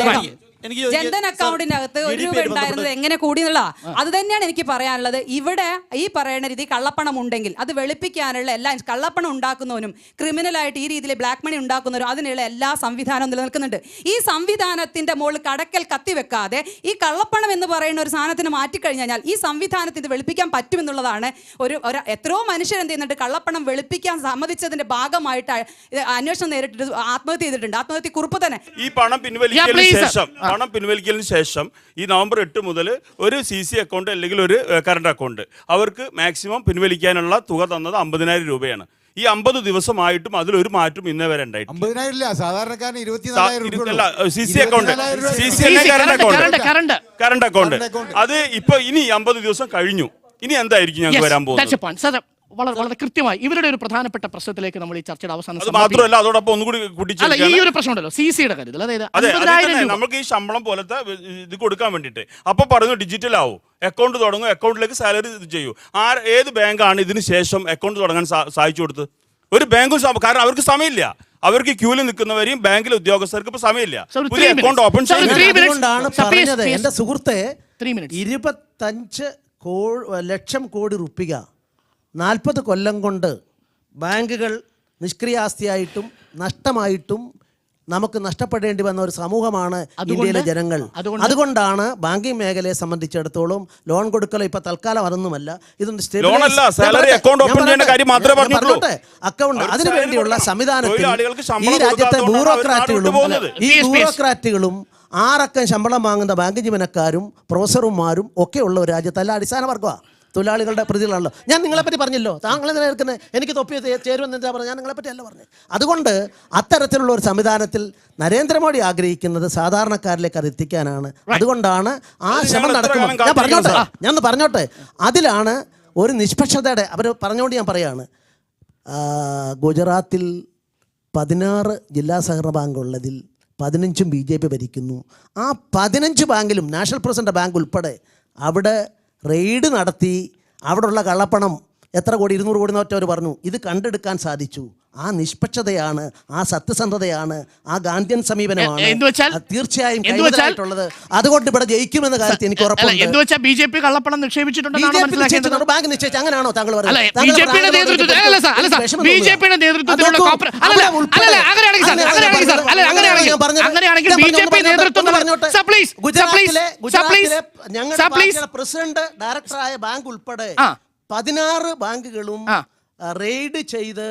ജൻധൻ അക്കൗണ്ടിനകത്ത് ഒരു രൂപ ഉണ്ടായിരുന്നത് എങ്ങനെ കൂടി എന്നുള്ള അത് തന്നെയാണ് എനിക്ക് പറയാനുള്ളത്. ഇവിടെ ഈ പറയുന്ന രീതി കള്ളപ്പണം ഉണ്ടെങ്കിൽ അത് വെളുപ്പിക്കാനുള്ള എല്ലാ കള്ളപ്പണം ഉണ്ടാക്കുന്നവനും ക്രിമിനലായിട്ട് ഈ രീതിയിൽ ബ്ലാക്ക് മണി ഉണ്ടാക്കുന്നവരും അതിനുള്ള എല്ലാ സംവിധാനവും നിലനിൽക്കുന്നുണ്ട്. ഈ സംവിധാനത്തിന്റെ മുകളിൽ കടക്കൽ കത്തിവെക്കാതെ ഈ കള്ളപ്പണം എന്ന് പറയുന്ന ഒരു സാധനത്തിന് മാറ്റിക്കഴിഞ്ഞാൽ ഈ സംവിധാനത്തിന് വെളുപ്പിക്കാൻ പറ്റുമെന്നുള്ളതാണ്. ഒരു എത്രയോ മനുഷ്യർ എന്ത് ചെയ്യുന്നുണ്ട്, കള്ളപ്പണം വെളുപ്പിക്കാൻ സമ്മതിച്ചതിന്റെ ഭാഗമായിട്ട് അന്വേഷണം നേരിട്ടിട്ട് ആത്മഹത്യ ചെയ്തിട്ടുണ്ട്. ആത്മഹത്യ കുറിപ്പ് തന്നെ. ഈ പണം പിൻവലിക്കലിന് ശേഷം ഈ നവംബർ 8 മുതൽ ഒരു CC അക്കൗണ്ട് അല്ലെങ്കിൽ ഒരു കറണ്ട് അക്കൗണ്ട് അവർക്ക് മാക്സിമം പിൻവലിക്കാനുള്ള തുക തന്നത് 50,000 രൂപയാണ്. ഈ 50 ദിവസമായിട്ടും അതിലൊരു മാറ്റം ഇന്നേ വരെ ഉണ്ടായിട്ടില്ല. 50,000 സാധാരണക്കാരന് 24,000 CC അക്കൗണ്ട് കറണ്ട് അക്കൗണ്ട് അത് ഇപ്പൊ ഇനി 50 ദിവസം കഴിഞ്ഞു. ഇനി എന്തായിരിക്കും ഞങ്ങൾക്ക് വരാൻ പോകുന്നത്? വളരെ കൃത്യമായി ഇവരുടെ ഒരു പ്രധാനപ്പെട്ട പ്രശ്നത്തിലേക്ക് നമ്മൾ ഈ ചർച്ചയുടെ അവസാനം മാത്രമല്ല അതോടൊപ്പം ഒന്നുകൂടി ഈ ഒരു പ്രശ്നമുണ്ടല്ലോ CCയുടെ കാര്യത്തിൽ. അതായത് നമുക്ക് ഈ ശമ്പളം പോലത്തെ ഇത് കൊടുക്കാൻ വേണ്ടിയിട്ട് അപ്പൊ പറഞ്ഞു ഡിജിറ്റൽ ആവും, അക്കൗണ്ട് തുടങ്ങും, അക്കൗണ്ടിലേക്ക് സാലറി ഇത് ചെയ്യൂ. ഏത് ബാങ്കാണ് ഇതിന് ശേഷം അക്കൗണ്ട് തുടങ്ങാൻ സഹായിച്ചു കൊടുത്തത്? ഒരു ബാങ്കും. കാരണം അവർക്ക് സമയമില്ല. അവർക്ക് ക്യൂവിൽ നിൽക്കുന്നവരെയും ബാങ്കിലെ ഉദ്യോഗസ്ഥർക്ക് ഇപ്പൊ സമയമില്ല. പുതിയ അക്കൗണ്ട് ഓപ്പൺ ചെയ്യുന്നത്. എന്റെ സുഹൃത്തെ 25 ലക്ഷം കോടി റുപ്പിക 40 കൊല്ലം കൊണ്ട് ബാങ്കുകൾ നിഷ്ക്രിയാസ്തിയായിട്ടും നഷ്ടമായിട്ടും നമുക്ക് നഷ്ടപ്പെടേണ്ടി വന്ന ഒരു സമൂഹമാണ് ഇന്ത്യയിലെ ജനങ്ങൾ. അതുകൊണ്ടാണ് ബാങ്കിങ് മേഖലയെ സംബന്ധിച്ചിടത്തോളം ലോൺ കൊടുക്കലോ ഇപ്പൊ തൽക്കാലം അതൊന്നുമല്ല. അക്കൗണ്ട് അതിനുവേണ്ടിയുള്ള സംവിധാനത്തിൽ ഈ രാജ്യത്തെ ബ്യൂറോക്രാറ്റുകളും 6 അക്കം ശമ്പളം വാങ്ങുന്ന ബാങ്ക് ജീവനക്കാരും പ്രൊഫസർമാരും ഒക്കെ ഉള്ള ഒരു രാജ്യത്തല്ല അടിസ്ഥാന വർഗ്ഗമാണ്. തൊഴിലാളികളുടെ പ്രതികളാണല്ലോ. ഞാൻ നിങ്ങളെപ്പറ്റി പറഞ്ഞല്ലോ. താങ്കൾ നിൽക്കുന്നത് എനിക്ക് തൊപ്പി ചേരുമെന്ന് എന്താ പറഞ്ഞത്? ഞാൻ നിങ്ങളെപ്പറ്റി അല്ല പറഞ്ഞത്. അതുകൊണ്ട് അത്തരത്തിലുള്ള ഒരു സംവിധാനത്തിൽ നരേന്ദ്രമോദി ആഗ്രഹിക്കുന്നത് സാധാരണക്കാരിലേക്ക് അത് എത്തിക്കാനാണ്. അതുകൊണ്ടാണ് ആ ശ്രമം നടക്കുന്നത്. ഞാൻ പറഞ്ഞോട്ടെ അതിലാണ് ഒരു നിഷ്പക്ഷതയുടെ അവർ പറഞ്ഞുകൊണ്ട് ഞാൻ പറയാണ്. ഗുജറാത്തിൽ 16 ജില്ലാ സഹകരണ ബാങ്ക് ഉള്ളതിൽ 15 BJP ഭരിക്കുന്നു. ആ 15 ബാങ്കിലും നാഷണൽ പ്രസിഡന്റ് ബാങ്ക് ഉൾപ്പെടെ അവിടെ റെയ്ഡ് നടത്തി അവിടെയുള്ള കള്ളപ്പണം എത്ര കോടി 200 കോടി നോറ്റവർ പറഞ്ഞു. ഇത് കണ്ടെടുക്കാൻ സാധിച്ചു. ആ നിഷ്പക്ഷതയാണ്, ആ സത്യസന്ധതയാണ്, ആ ഗാന്ധിയൻ സമീപനമാണ് തീർച്ചയായും കൈവരിച്ചിട്ടുള്ളത്. അതുകൊണ്ട് ഇവിടെ ജയിക്കുമെന്ന കാര്യത്തിൽ എനിക്ക് ഉറപ്പുണ്ട്. BJP കള്ളപ്പണം നിക്ഷേപിച്ചിട്ടുണ്ടെന്നാണ് ബാങ്ക് നിശ്ചയിച്ചത്. അങ്ങനെയാണോ താങ്കൾ പറയുന്നത്? ഞങ്ങളുടെ പ്രസിഡന്റ് ഡയറക്ടറായ ബാങ്ക് ഉൾപ്പെടെ 16 ബാങ്കുകളും റെയ്ഡ് ചെയ്ത്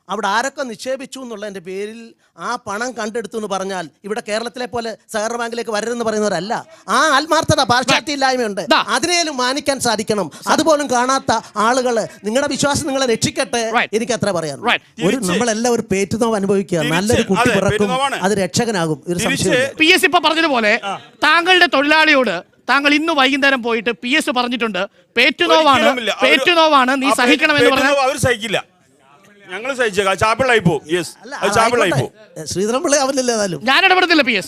അവിടെ ആരൊക്കെ നിക്ഷേപിച്ചു എന്നുള്ളതിൻ്റെ പേരിൽ ആ പണം കണ്ടെടുത്തു എന്ന് പറഞ്ഞാൽ ഇവിടെ കേരളത്തിലെ പോലെ സഹകരണ ബാങ്കിലേക്ക് വരരുതെന്ന് പറയുന്നവരല്ല. ആ ആത്മാർത്ഥത പാശ്ചാത്യമില്ലായ്മയുണ്ട്. അതിനേലും മാനിക്കാൻ സാധിക്കണം. അതുപോലും കാണാത്ത ആളുകൾ നിങ്ങളുടെ വിശ്വാസം നിങ്ങളെ രക്ഷിക്കട്ടെ. എനിക്ക് അത്ര പറയാം. നമ്മളെല്ലാം ഒരു പേറ്റുനോവ് അനുഭവിക്കുക. നല്ലൊരു കുട്ടി പിറക്കും, അത് രക്ഷകനാകും. ഒരു സംശയം PS ഇപ്പൊ പറഞ്ഞതുപോലെ താങ്കളുടെ തൊഴിലാളിയോട് താങ്കൾ ഇന്ന് വൈകുന്നേരം പോയിട്ട് PS പറഞ്ഞിട്ടുണ്ട് പേറ്റുനോവാണ് നീ സഹിക്കണമെന്ന് പറഞ്ഞാൽ അവർ സഹിക്കില്ല. ഞങ്ങൾ സഹിച്ചേക്കാം. ചാപ്പിളായി പോകും. ശ്രീധരൻപിള്ള അവരില്ലേതായാലും ഞാൻ ഇടപെടുന്നില്ല. PS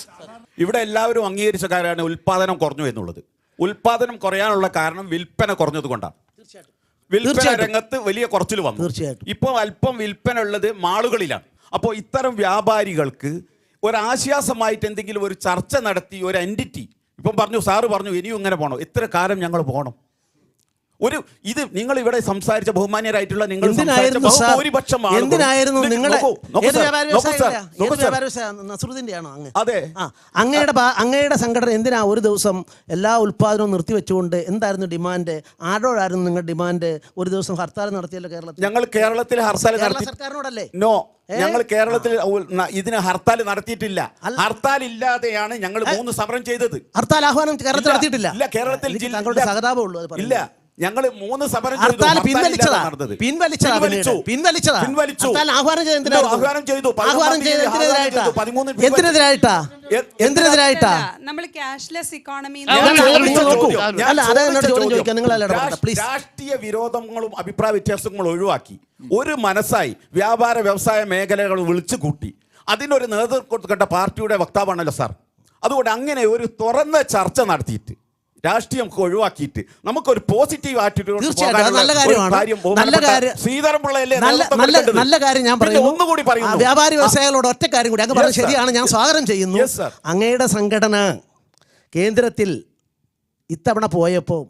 ഇവിടെ എല്ലാവരും അംഗീകരിച്ച കാര്യമാണ് ഉൽപാദനം കുറഞ്ഞു എന്നുള്ളത്. ഉൽപാദനം കുറയാനുള്ള കാരണം വിൽപ്പന കുറഞ്ഞത് കൊണ്ടാണ്. വിൽപ്പന രംഗത്ത് വലിയ കുറച്ചിൽ വന്നു. ഇപ്പോൾ അല്പം വിൽപ്പന ഉള്ളത് മാളുകളിലാണ്. അപ്പോൾ ഇത്തരം വ്യാപാരികൾക്ക് ഒരാശ്വാസമായിട്ട് എന്തെങ്കിലും ഒരു ചർച്ച നടത്തി ഒരു എൻറ്റിറ്റി ഇപ്പം പറഞ്ഞു, സാറ് പറഞ്ഞു ഇനിയും ഇങ്ങനെ പോകണം, എത്ര കാലം ഞങ്ങൾ പോകണം? ഒരു ഇത് നിങ്ങൾ ഇവിടെ സംസാരിച്ച ബഹുമാന്യരായിട്ടുള്ള നിങ്ങൾ അതെ അങ്ങയുടെ സംഘടന എന്തിനാ ഒരു ദിവസം എല്ലാ ഉൽപാദനവും നിർത്തിവെച്ചുകൊണ്ട് എന്തായിരുന്നു ഡിമാൻഡ്? ആരോടായിരുന്നു നിങ്ങളുടെ ഡിമാൻഡ്? ഒരു ദിവസം ഹർത്താൽ നടത്തിയല്ലോ കേരളത്തിൽ. ഞങ്ങൾ കേരളത്തിൽ ഹർത്താൽ നടത്തി. സർക്കാരിനോടല്ലേ? നോ, ഞങ്ങൾ കേരളത്തിൽ ഇതിന് ഹർത്താൽ നടത്തിയിട്ടില്ല. ഹർത്താൽ ഇല്ലാതെയാണ് ഞങ്ങൾ 3 സമരം ചെയ്തത്. ഹർത്താൽ ആഹ്വാനം കേരളത്തിൽ നടത്തിയിട്ടില്ല. ഇല്ല, കേരളത്തിൽ താങ്കളുടെ സഹതാപമുള്ളൂ. ഇല്ല, ഞങ്ങൾ 3 സമരം പിൻവലിച്ചതാ. എന്തിനെതിരായിട്ടാ? രാഷ്ട്രീയ വിരോധങ്ങളും അഭിപ്രായ വ്യത്യാസങ്ങളും ഒഴിവാക്കി ഒരു മനസ്സായി വ്യാപാര വ്യവസായ മേഖലകൾ വിളിച്ചു കൂട്ടി അതിനൊരു നേതൃത്വം കൊടുക്കേണ്ട പാർട്ടിയുടെ വക്താവാണല്ലോ സാർ. അതുകൊണ്ട് അങ്ങനെ ഒരു തുറന്ന ചർച്ച നടത്തിയിട്ട് രാഷ്ട്രീയം ഒഴിവാക്കിയിട്ട് നമുക്കൊരു പോസിറ്റീവ് ആറ്റിറ്റ്യൂഡ് തീർച്ചയായിട്ടും അത് നല്ല കാര്യമാണ്. നല്ല കാര്യം ഞാൻ പറയുന്നു. ഒന്നുകൂടി പറയുന്നു, വ്യാപാരി വ്യവസായികളോട് ഒറ്റ കാര്യം കൂടി അങ്ങ് പറഞ്ഞത് ശരിയാണ്, ഞാൻ സ്വാഗതം ചെയ്യുന്നു. അങ്ങയുടെ സംഘടന കേന്ദ്രത്തിൽ ഇത്തവണ പോയപ്പോൾ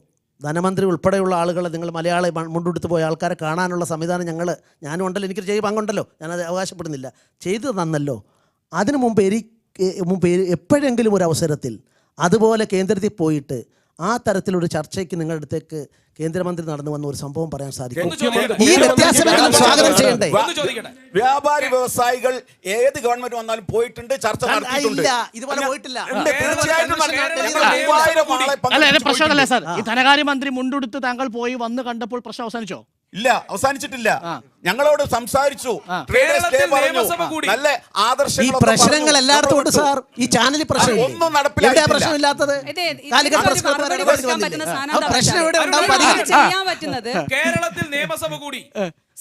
ധനമന്ത്രി ഉൾപ്പെടെയുള്ള ആളുകളെ, നിങ്ങൾ മലയാളി മുണ്ടെടുത്ത് പോയ ആൾക്കാരെ കാണാനുള്ള സംവിധാനം ഞാനും ഉണ്ടല്ലോ, എനിക്കൊരു ചെയ്ത് പങ്കുണ്ടല്ലോ, ഞാനത് അവകാശപ്പെടുന്നില്ല, ചെയ്തു തന്നല്ലോ. അതിനു മുമ്പ് എപ്പോഴെങ്കിലും ഒരു അവസരത്തിൽ അതുപോലെ കേന്ദ്രത്തിൽ പോയിട്ട് ആ തരത്തിലൊരു ചർച്ചയ്ക്ക് നിങ്ങളുടെ അടുത്തേക്ക് കേന്ദ്രമന്ത്രി നടന്നു വന്ന ഒരു സംഭവം പറയാൻ സാധിക്കും? ഈ വ്യത്യാസമെങ്കിലും സ്വാഗതം ചെയ്യണ്ടേ? വ്യാപാരി വ്യവസായികൾ ഏത് ഗവൺമെന്റ് വന്നാലും പോയിട്ടുണ്ട്, ചർച്ച നടത്തിയിട്ടുണ്ട്. ഇതുപോലെ പോയിട്ടില്ല. പ്രശ്നമല്ലേ സാർ, ഈ ധനകാര്യമന്ത്രി മുണ്ടെടുത്ത് താങ്കൾ പോയി വന്ന് കണ്ടപ്പോൾ പ്രശ്നം അവസാനിച്ചോ? ഇല്ല, അവസാനിച്ചിട്ടില്ല. ഞങ്ങളോട് സംസാരിച്ചു, നല്ല ഈ പ്രശ്നങ്ങൾ എല്ലായിടത്തും ഉണ്ട് സാർ. ഈ ചാനലിൽ പ്രശ്നം ഒന്നും നടപ്പിലാക്കില്ല. പ്രശ്നമില്ലാത്തത് കേരളത്തിൽ നിയമസഭ കൂടി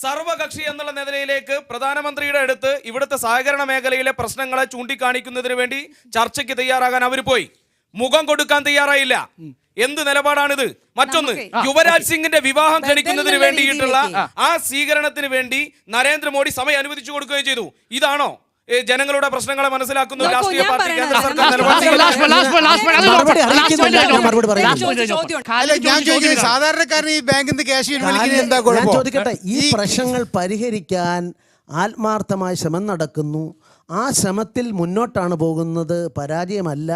സർവകക്ഷി എന്നുള്ള നിലയിലേക്ക് പ്രധാനമന്ത്രിയുടെ അടുത്ത് ഇവിടുത്തെ സഹകരണ മേഖലയിലെ പ്രശ്നങ്ങളെ ചൂണ്ടിക്കാണിക്കുന്നതിന് വേണ്ടി ചർച്ചയ്ക്ക് തയ്യാറാകാൻ അവർ പോയി. മുഖം കൊടുക്കാൻ തയ്യാറായില്ല. എന്ത് നിലപാടാണിത്? മറ്റൊന്ന്, യുവരാജ് സിംഗിന്റെ വിവാഹം ക്ഷണിക്കുന്നതിന് വേണ്ടിയിട്ടുള്ള ആ സ്വീകരണത്തിന് വേണ്ടി നരേന്ദ്രമോദി സമയം അനുവദിച്ചു കൊടുക്കുകയും ചെയ്തു. ഇതാണോ ജനങ്ങളുടെ പ്രശ്നങ്ങളെ മനസ്സിലാക്കുന്ന രാഷ്ട്രീയ പാർട്ടി കേന്ദ്ര സർക്കാർ സാധാരണക്കാരൻ ഈ ബാങ്കിൽ നിന്ന് ക്യാഷ് എന്താ ചോദിക്കട്ടെ? ഈ പ്രശ്നങ്ങൾ പരിഹരിക്കാൻ ആത്മാർത്ഥമായ ശ്രമം നടക്കുന്നു. ആ ശ്രമത്തിൽ മുന്നോട്ടാണ് പോകുന്നത്, പരാജയമല്ല.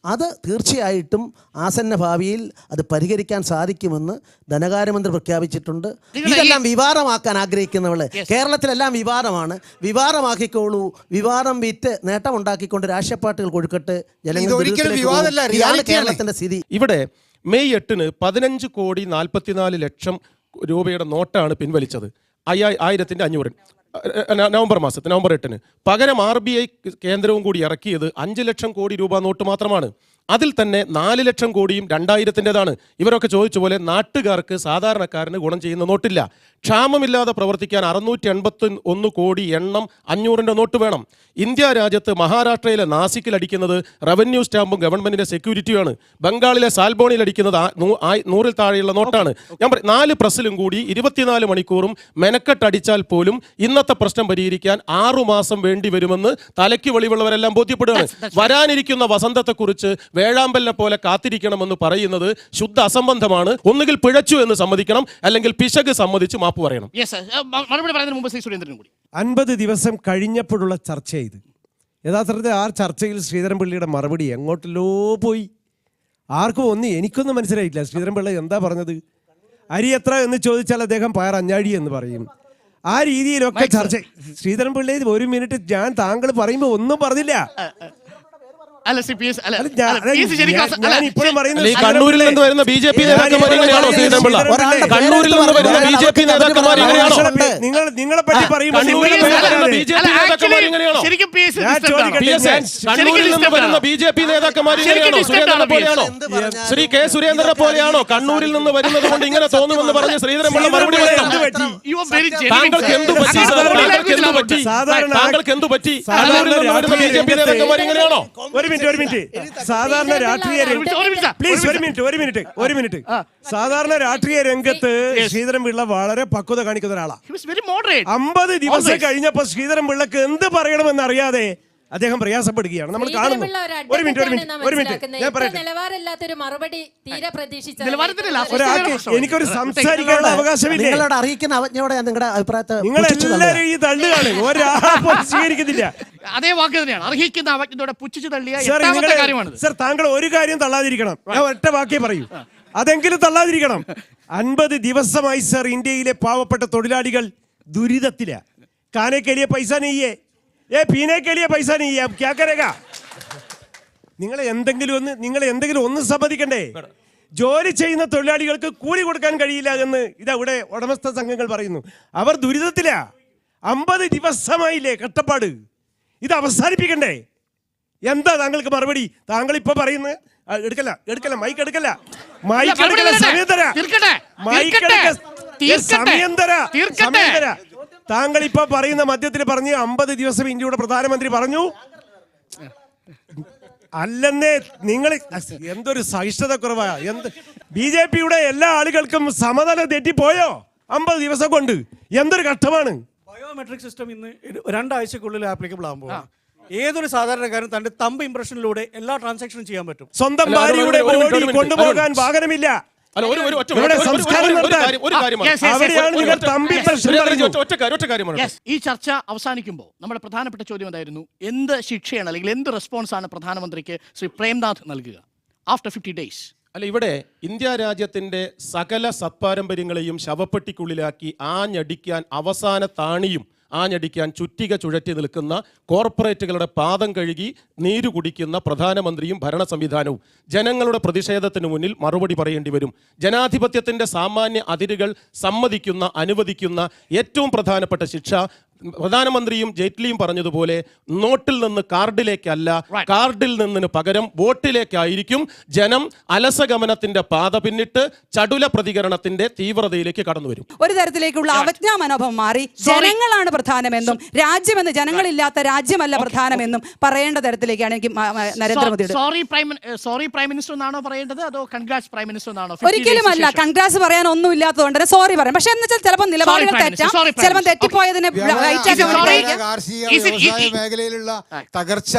അത് തീർച്ചയായിട്ടും ആസന്ന ഭാവിയിൽ അത് പരിഹരിക്കാൻ സാധിക്കുമെന്ന് ധനകാര്യമന്ത്രി പ്രഖ്യാപിച്ചിട്ടുണ്ട്. ഇതെല്ലാം വിവാദമാക്കാൻ ആഗ്രഹിക്കുന്നവള്, കേരളത്തിലെല്ലാം വിവാദമാണ്, വിവാദമാക്കിക്കോളൂ. വിവാദം വിറ്റ് നേട്ടമുണ്ടാക്കിക്കൊണ്ട് രാഷ്ട്രീയ പാർട്ടികൾ കൊടുക്കട്ടെ. ഇതാണ് കേരളത്തിന്റെ സ്ഥിതി. ഇവിടെ മെയ് 8-ന് 15,44,00,000 രൂപയുടെ നോട്ടാണ് പിൻവലിച്ചത്. 5,500 നവംബർ 8-ന്. പകരം RBI കേന്ദ്രവും കൂടി ഇറക്കിയത് 5 ലക്ഷം കോടി രൂപ നോട്ട് മാത്രമാണ്. അതിൽ തന്നെ 4 ലക്ഷം കോടിയും 2000-ൻ്റെതാണ്. ഇവരൊക്കെ ചോദിച്ച പോലെ നാട്ടുകാർക്ക്, സാധാരണക്കാരന് ഗുണം ചെയ്യുന്ന നോട്ടില്ല. ക്ഷാമമില്ലാതെ പ്രവർത്തിക്കാൻ 681 കോടി എണ്ണം 500-ൻ്റെ നോട്ട് വേണം. ഇന്ത്യ രാജ്യത്ത് മഹാരാഷ്ട്രയിലെ നാസിക്കിൽ അടിക്കുന്നത് റവന്യൂ സ്റ്റാമ്പും ഗവൺമെന്റിന്റെ സെക്യൂരിറ്റിയുമാണ്. ബംഗാളിലെ സാൽബോണിൽ അടിക്കുന്നത് 100-ൽ താഴെയുള്ള നോട്ടാണ്. ഞാൻ 4 പ്രസ്സിലും കൂടി 24 മണിക്കൂറും മെനക്കെട്ടടിച്ചാൽ പോലും ഇന്നത്തെ പ്രശ്നം പരിഹരിക്കാൻ 6 മാസം വേണ്ടി വരുമെന്ന് തലയ്ക്ക് വെളിവുള്ളവരെല്ലാം ബോധ്യപ്പെടുകയാണ്. വരാനിരിക്കുന്ന വസന്തത്തെക്കുറിച്ച് വേഴാമ്പലിനെ പോലെ കാത്തിരിക്കണമെന്ന് പറയുന്നത് ശുദ്ധ അസംബന്ധമാണ്. ഒന്നുകിൽ പിഴച്ചു എന്ന് സമ്മതിക്കണം, അല്ലെങ്കിൽ പിശക് സമ്മതിച്ച് മാപ്പ് പറയണം. 50 ദിവസം കഴിഞ്ഞപ്പോഴുള്ള ചർച്ച ഇത്. യഥാർത്ഥത്തിൽ ആ ചർച്ചയിൽ ശ്രീധരൻപിള്ളയുടെ മറുപടി എങ്ങോട്ടല്ലോ പോയി. ആർക്കും എനിക്കൊന്നും മനസ്സിലായില്ല. ശ്രീധരൻപിള്ള എന്താ പറഞ്ഞത്? അരി എത്ര എന്ന് ചോദിച്ചാൽ അദ്ദേഹം പയർ അഞ്ഞാഴി എന്ന് പറയും. ആ രീതിയിലൊക്കെ ചർച്ച. ശ്രീധരൻപിള്ള 1 മിനിറ്റ് ഞാൻ താങ്കൾ പറയുമ്പോൾ ഒന്നും പറഞ്ഞില്ല. കണ്ണൂരിൽ നിന്ന് വരുന്ന BJP നേതാക്കന്മാർ ഇങ്ങനെയാണോ ശ്രീധരൻപിള്ള? കണ്ണൂരിൽ നിന്ന് വരുന്ന BJP നേതാക്കന്മാർ ഇങ്ങനെയാണോ? നിങ്ങളെ പറ്റി പറയുമ്പോൾ കണ്ണൂരിൽ നിന്ന് വരുന്ന BJP നേതാക്കന്മാർ ഇങ്ങനെയാണോ? സുരേന്ദ്രനെ പോലെയാണോ? ശ്രീ K. സുരേന്ദ്രനെ പോലെയാണോ? കണ്ണൂരിൽ നിന്ന് വരുന്നത് കൊണ്ട് ഇങ്ങനെ തോന്നുമെന്ന് പറഞ്ഞ് ശ്രീധരൻപിള്ള മറുപടി പറയണം. താങ്കൾക്ക് എന്തു പറ്റി? താങ്കൾക്ക് എന്തു പറ്റി? കണ്ണൂരിൽ നിന്ന് വരുന്ന BJP നേതാക്കന്മാർ ഇങ്ങനെയാണോ? ഒരു മിനിറ്റ്. സാധാരണ രാഷ്ട്രീയ സാധാരണ രാഷ്ട്രീയ രംഗത്ത് ശ്രീധരൻപിള്ള വളരെ പക്വത കാണിക്കുന്ന ഒരാളാണ്. 50 ദിവസം കഴിഞ്ഞപ്പോൾ ശ്രീധരൻപിള്ളക്ക് എന്ത് പറയണമെന്ന് അറിയാതെ അദ്ദേഹം പ്രയാസപ്പെടുകയാണ്. നമ്മൾ കാണുന്നു. ഒരു മിനിറ്റ് ഞാൻ പറയട്ടെ. എനിക്കൊരു സംസാരിക്കാനുള്ള അവകാശമില്ല. നിങ്ങളോട് അറിയിക്കുന്ന അവജ്ഞയോടെ നിങ്ങളുടെ അഭിപ്രായത്തെ നിങ്ങളെല്ലാവരും ഈ തള്ളുകയാണ്. ഒരാളും സ്വീകരിക്കുന്നില്ല. അതേ വാക്ക് തന്നെയാണ്. അർഹിക്കുന്ന അവജ്ഞയോടെ പുച്ഛിച്ചു തള്ളിയ കാര്യമാണ്. സർ, താങ്കൾ ഒരു കാര്യം തള്ളാതിരിക്കണം. ഞാൻ ഒറ്റ വാക്കേ പറയൂ, അതെങ്കിലും തള്ളാതിരിക്കണം. 50 ദിവസമായി സർ ഇന്ത്യയിലെ പാവപ്പെട്ട തൊഴിലാളികൾ ദുരിതത്തില. കാനെ കെലിയ പൈസ നെയ്യേ, പീനെ കെലിയ പൈസ നെയ്യേ, ക്യാ കരേഗാ? നിങ്ങൾ എന്തെങ്കിലും ഒന്ന് സമ്മതിക്കണ്ടേ? ജോലി ചെയ്യുന്ന തൊഴിലാളികൾക്ക് കൂലി കൊടുക്കാൻ കഴിയില്ല എന്ന് ഇതവിടെ ഉടമസ്ഥ സംഘങ്ങൾ പറയുന്നു. അവർ ദുരിതത്തില. 50 ദിവസമായില്ലേ കഷ്ടപ്പാട്. ഇത് അവസാനിപ്പിക്കണ്ടേ? എന്താ താങ്കൾക്ക് മറുപടി? താങ്കൾ ഇപ്പൊ പറയുന്നത് എടുക്കല്ല, മൈക്ക് എടുക്കല്ല, സമയം തരാ. താങ്കൾ ഇപ്പൊ പറയുന്ന മധ്യത്തിൽ പറഞ്ഞ് 50 ദിവസം ഇന്ത്യയുടെ പ്രധാനമന്ത്രി പറഞ്ഞു. അല്ലെന്നേ നിങ്ങൾ എന്തൊരു സഹിഷ്ണുത കുറവാ. എന്ത് BJPയുടെ എല്ലാ ആളുകൾക്കും സമനില തെറ്റിപ്പോയോ 50 ദിവസം കൊണ്ട്? എന്തൊരു കഷ്ടമാണ്. ബയോമെട്രിക് സിസ്റ്റം ഇന്ന് 2 ആഴ്ചക്കുള്ളിൽ ആപ്ലിക്കബിൾ ആകുമ്പോൾ ഏതൊരു സാധാരണക്കാരനും തന്റെ തമ്പ് ഇംപ്രഷനിലൂടെ എല്ലാ ട്രാൻസാക്ഷനും ചെയ്യാൻ പറ്റും. സ്വന്തം ഭാര്യയുടെ ബോഡി കൊണ്ടുപോകാൻ വാഹനമില്ല. ഈ ചർച്ച അവസാനിക്കുമ്പോൾ നമ്മുടെ പ്രധാനപ്പെട്ട ചോദ്യം എന്തായിരുന്നു? എന്ത് ശിക്ഷയാണ് അല്ലെങ്കിൽ എന്ത് റെസ്പോൺസാണ് പ്രധാനമന്ത്രിക്ക് ശ്രീ പ്രേംനാഥ് നൽകുക ആഫ്റ്റർ 50 ഡേയ്സ്? അല്ല, ഇവിടെ ഇന്ത്യ രാജ്യത്തിൻ്റെ സകല സത്പാരമ്പര്യങ്ങളെയും ശവപ്പെട്ടിക്കുള്ളിലാക്കി ആഞ്ഞടിക്കാൻ അവസാന താണിയും ആഞ്ഞടിക്കാൻ ചുറ്റിക ചുഴറ്റി നിൽക്കുന്ന കോർപ്പറേറ്റുകളുടെ പാദം കഴുകി നീരു കുടിക്കുന്ന പ്രധാനമന്ത്രിയും ഭരണ സംവിധാനവും ജനങ്ങളുടെ പ്രതിഷേധത്തിന് മുന്നിൽ മറുപടി പറയേണ്ടി വരും. ജനാധിപത്യത്തിൻ്റെ സാമാന്യ അതിരുകൾ സമ്മതിക്കുന്ന അനുവദിക്കുന്ന ഏറ്റവും പ്രധാനപ്പെട്ട ശിക്ഷ പ്രധാനമന്ത്രിയും ജെയ്റ്റ്ലിയും പറഞ്ഞതുപോലെ നോട്ടിൽ നിന്ന് കാർഡിലേക്കല്ല, കാർഡിൽ നിന്നിന് പകരം വോട്ടിലേക്കായിരിക്കും. ജനം അലസഗമനത്തിന്റെ പാത പിന്നിട്ട് ചടുല പ്രതികരണത്തിന്റെ തീവ്രതയിലേക്ക് കടന്നു വരും. ഒരു തരത്തിലേക്കുള്ള അവജ്ഞാ മനോഭാവം മാറി ജനങ്ങളാണ് പ്രധാനമെന്നും രാജ്യമെന്ന് ജനങ്ങളില്ലാത്ത രാജ്യമല്ല പ്രധാനമെന്നും പറയേണ്ട തരത്തിലേക്കാണ് എനിക്ക് നരേന്ദ്രമോദിയുടെ. സോറി പ്രൈം മിനിസ്റ്റർ എന്നാണോ പറയേണ്ടത്, അതോ കൺഗ്രാറ്റ്സ് പ്രൈം മിനിസ്റ്റർ എന്നാണോ? ഒരിക്കലും അല്ല. കൺഗ്രാറ്റ്സ് പറയാൻ ഒന്നും ഇല്ലാത്തതുകൊണ്ട് തന്നെ സോറി പറയാം. പക്ഷെ എന്ന് വെച്ചാൽ ചിലപ്പോൾ നിലപാടുകൾ തെറ്റാം, ചിലപ്പോൾ തെറ്റിപ്പോയതിന് കാർഷിക വ്യവസായ മേഖലയിലുള്ള തകർച്ച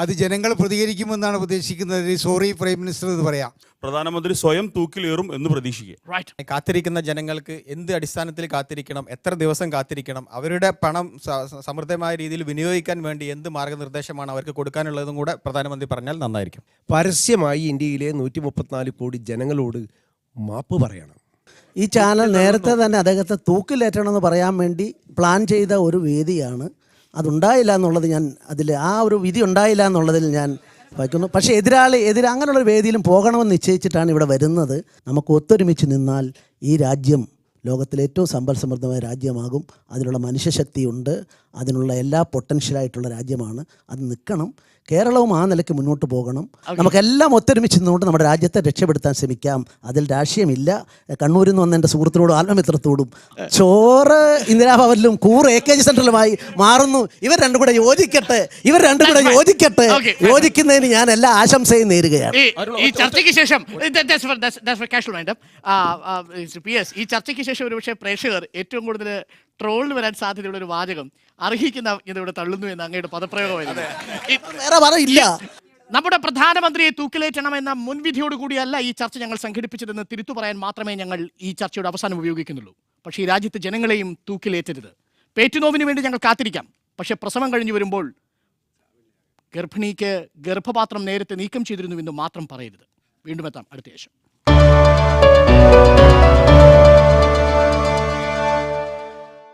അത് ജനങ്ങൾ പ്രതികരിക്കുമെന്നാണ് പ്രതീക്ഷിക്കുന്നത്. സോറി പ്രൈം മിനിസ്റ്റർ എന്ന് പറയാം. പ്രധാനമന്ത്രി സ്വയം തൂക്കിലേറും എന്ന് പ്രതീക്ഷിക്കുക. കാത്തിരിക്കുന്ന ജനങ്ങൾക്ക് എന്ത് അടിസ്ഥാനത്തിൽ കാത്തിരിക്കണം, എത്ര ദിവസം കാത്തിരിക്കണം, അവരുടെ പണം സമൃദ്ധമായ രീതിയിൽ വിനിയോഗിക്കാൻ വേണ്ടി എന്ത് മാർഗനിർദ്ദേശമാണ് അവർക്ക് കൊടുക്കാനുള്ളതും കൂടെ പ്രധാനമന്ത്രി പറഞ്ഞാൽ നന്നായിരിക്കും. പരസ്യമായി ഇന്ത്യയിലെ 134 കോടി ജനങ്ങളോട് മാപ്പ് പറയണം. ഈ ചാനൽ നേരത്തെ തന്നെ അദ്ദേഹത്തെ തൂക്കിലേറ്റണമെന്ന് പറയാൻ വേണ്ടി പ്ലാൻ ചെയ്ത ഒരു വേദിയാണ്. അതുണ്ടായില്ല എന്നുള്ളത് ഞാൻ ആ ഒരു വിധി ഉണ്ടായില്ല എന്നുള്ളതിൽ ഞാൻ വയ്ക്കുന്നു. പക്ഷേ അങ്ങനെയുള്ള വേദിയിലും പോകണമെന്ന് നിശ്ചയിച്ചിട്ടാണ് ഇവിടെ വരുന്നത്. നമുക്ക് ഒത്തൊരുമിച്ച് നിന്നാൽ ഈ രാജ്യം ലോകത്തിലെ ഏറ്റവും സമ്പൽ സമൃദ്ധമായ രാജ്യമാകും. അതിനുള്ള മനുഷ്യശക്തിയുണ്ട്, അതിനുള്ള എല്ലാ പൊട്ടൻഷ്യലായിട്ടുള്ള രാജ്യമാണ്. അത് നിൽക്കണം. കേരളവും ആ നിലയ്ക്ക് മുന്നോട്ട് പോകണം. നമുക്കെല്ലാം ഒത്തൊരുമിച്ച് നിന്നുകൊണ്ട് നമ്മുടെ രാജ്യത്തെ രക്ഷപ്പെടുത്താൻ ശ്രമിക്കാം. അതിൽ രാഷ്ട്രീയമില്ല. കണ്ണൂരിൽ നിന്ന് വന്ന എൻ്റെ സുഹൃത്തിനോടും ആത്മമിത്രത്തോടും ചോറ് ഇന്ദിരാഭവനിലും AK സെൻറ്ററിലുമായി മാറുന്നു. ഇവർ രണ്ടും കൂടെ യോജിക്കട്ടെ. യോജിക്കുന്നതിന് ഞാൻ എല്ലാ ആശംസയും നേരുകയാണ്. ഈ ചർച്ചയ്ക്ക് ശേഷം ഈ ചർച്ചയ്ക്ക് ശേഷം ഒരുപക്ഷെ പ്രേക്ഷകർ ഏറ്റവും കൂടുതൽ ട്രോളിന് വരാൻ സാധ്യതയുള്ള ഒരു വാചകം അർഹിക്കുന്ന ഇവിടെ തള്ളുന്നു എന്ന് അങ്ങയുടെ പദപ്രയോഗമായിരുന്നു. നമ്മുടെ പ്രധാനമന്ത്രിയെ തൂക്കിലേറ്റണമെന്ന മുൻവിധിയോടുകൂടിയല്ല ഈ ചർച്ച ഞങ്ങൾ സംഘടിപ്പിച്ചതെന്ന് തിരുത്തു പറയാൻ മാത്രമേ ഞങ്ങൾ ഈ ചർച്ചയുടെ അവസാനം ഉപയോഗിക്കുന്നുള്ളൂ. പക്ഷേ ഈ രാജ്യത്ത് ജനങ്ങളെയും തൂക്കിലേറ്റരുത്. പേറ്റുനോവിന് വേണ്ടി ഞങ്ങൾ കാത്തിരിക്കാം. പക്ഷെ പ്രസവം കഴിഞ്ഞു വരുമ്പോൾ ഗർഭിണിക്ക് ഗർഭപാത്രം നേരത്തെ നീക്കം ചെയ്തിരുന്നുവെന്ന് മാത്രം പറയരുത്. വീണ്ടും എത്താം അടുത്ത ആഴ്ച.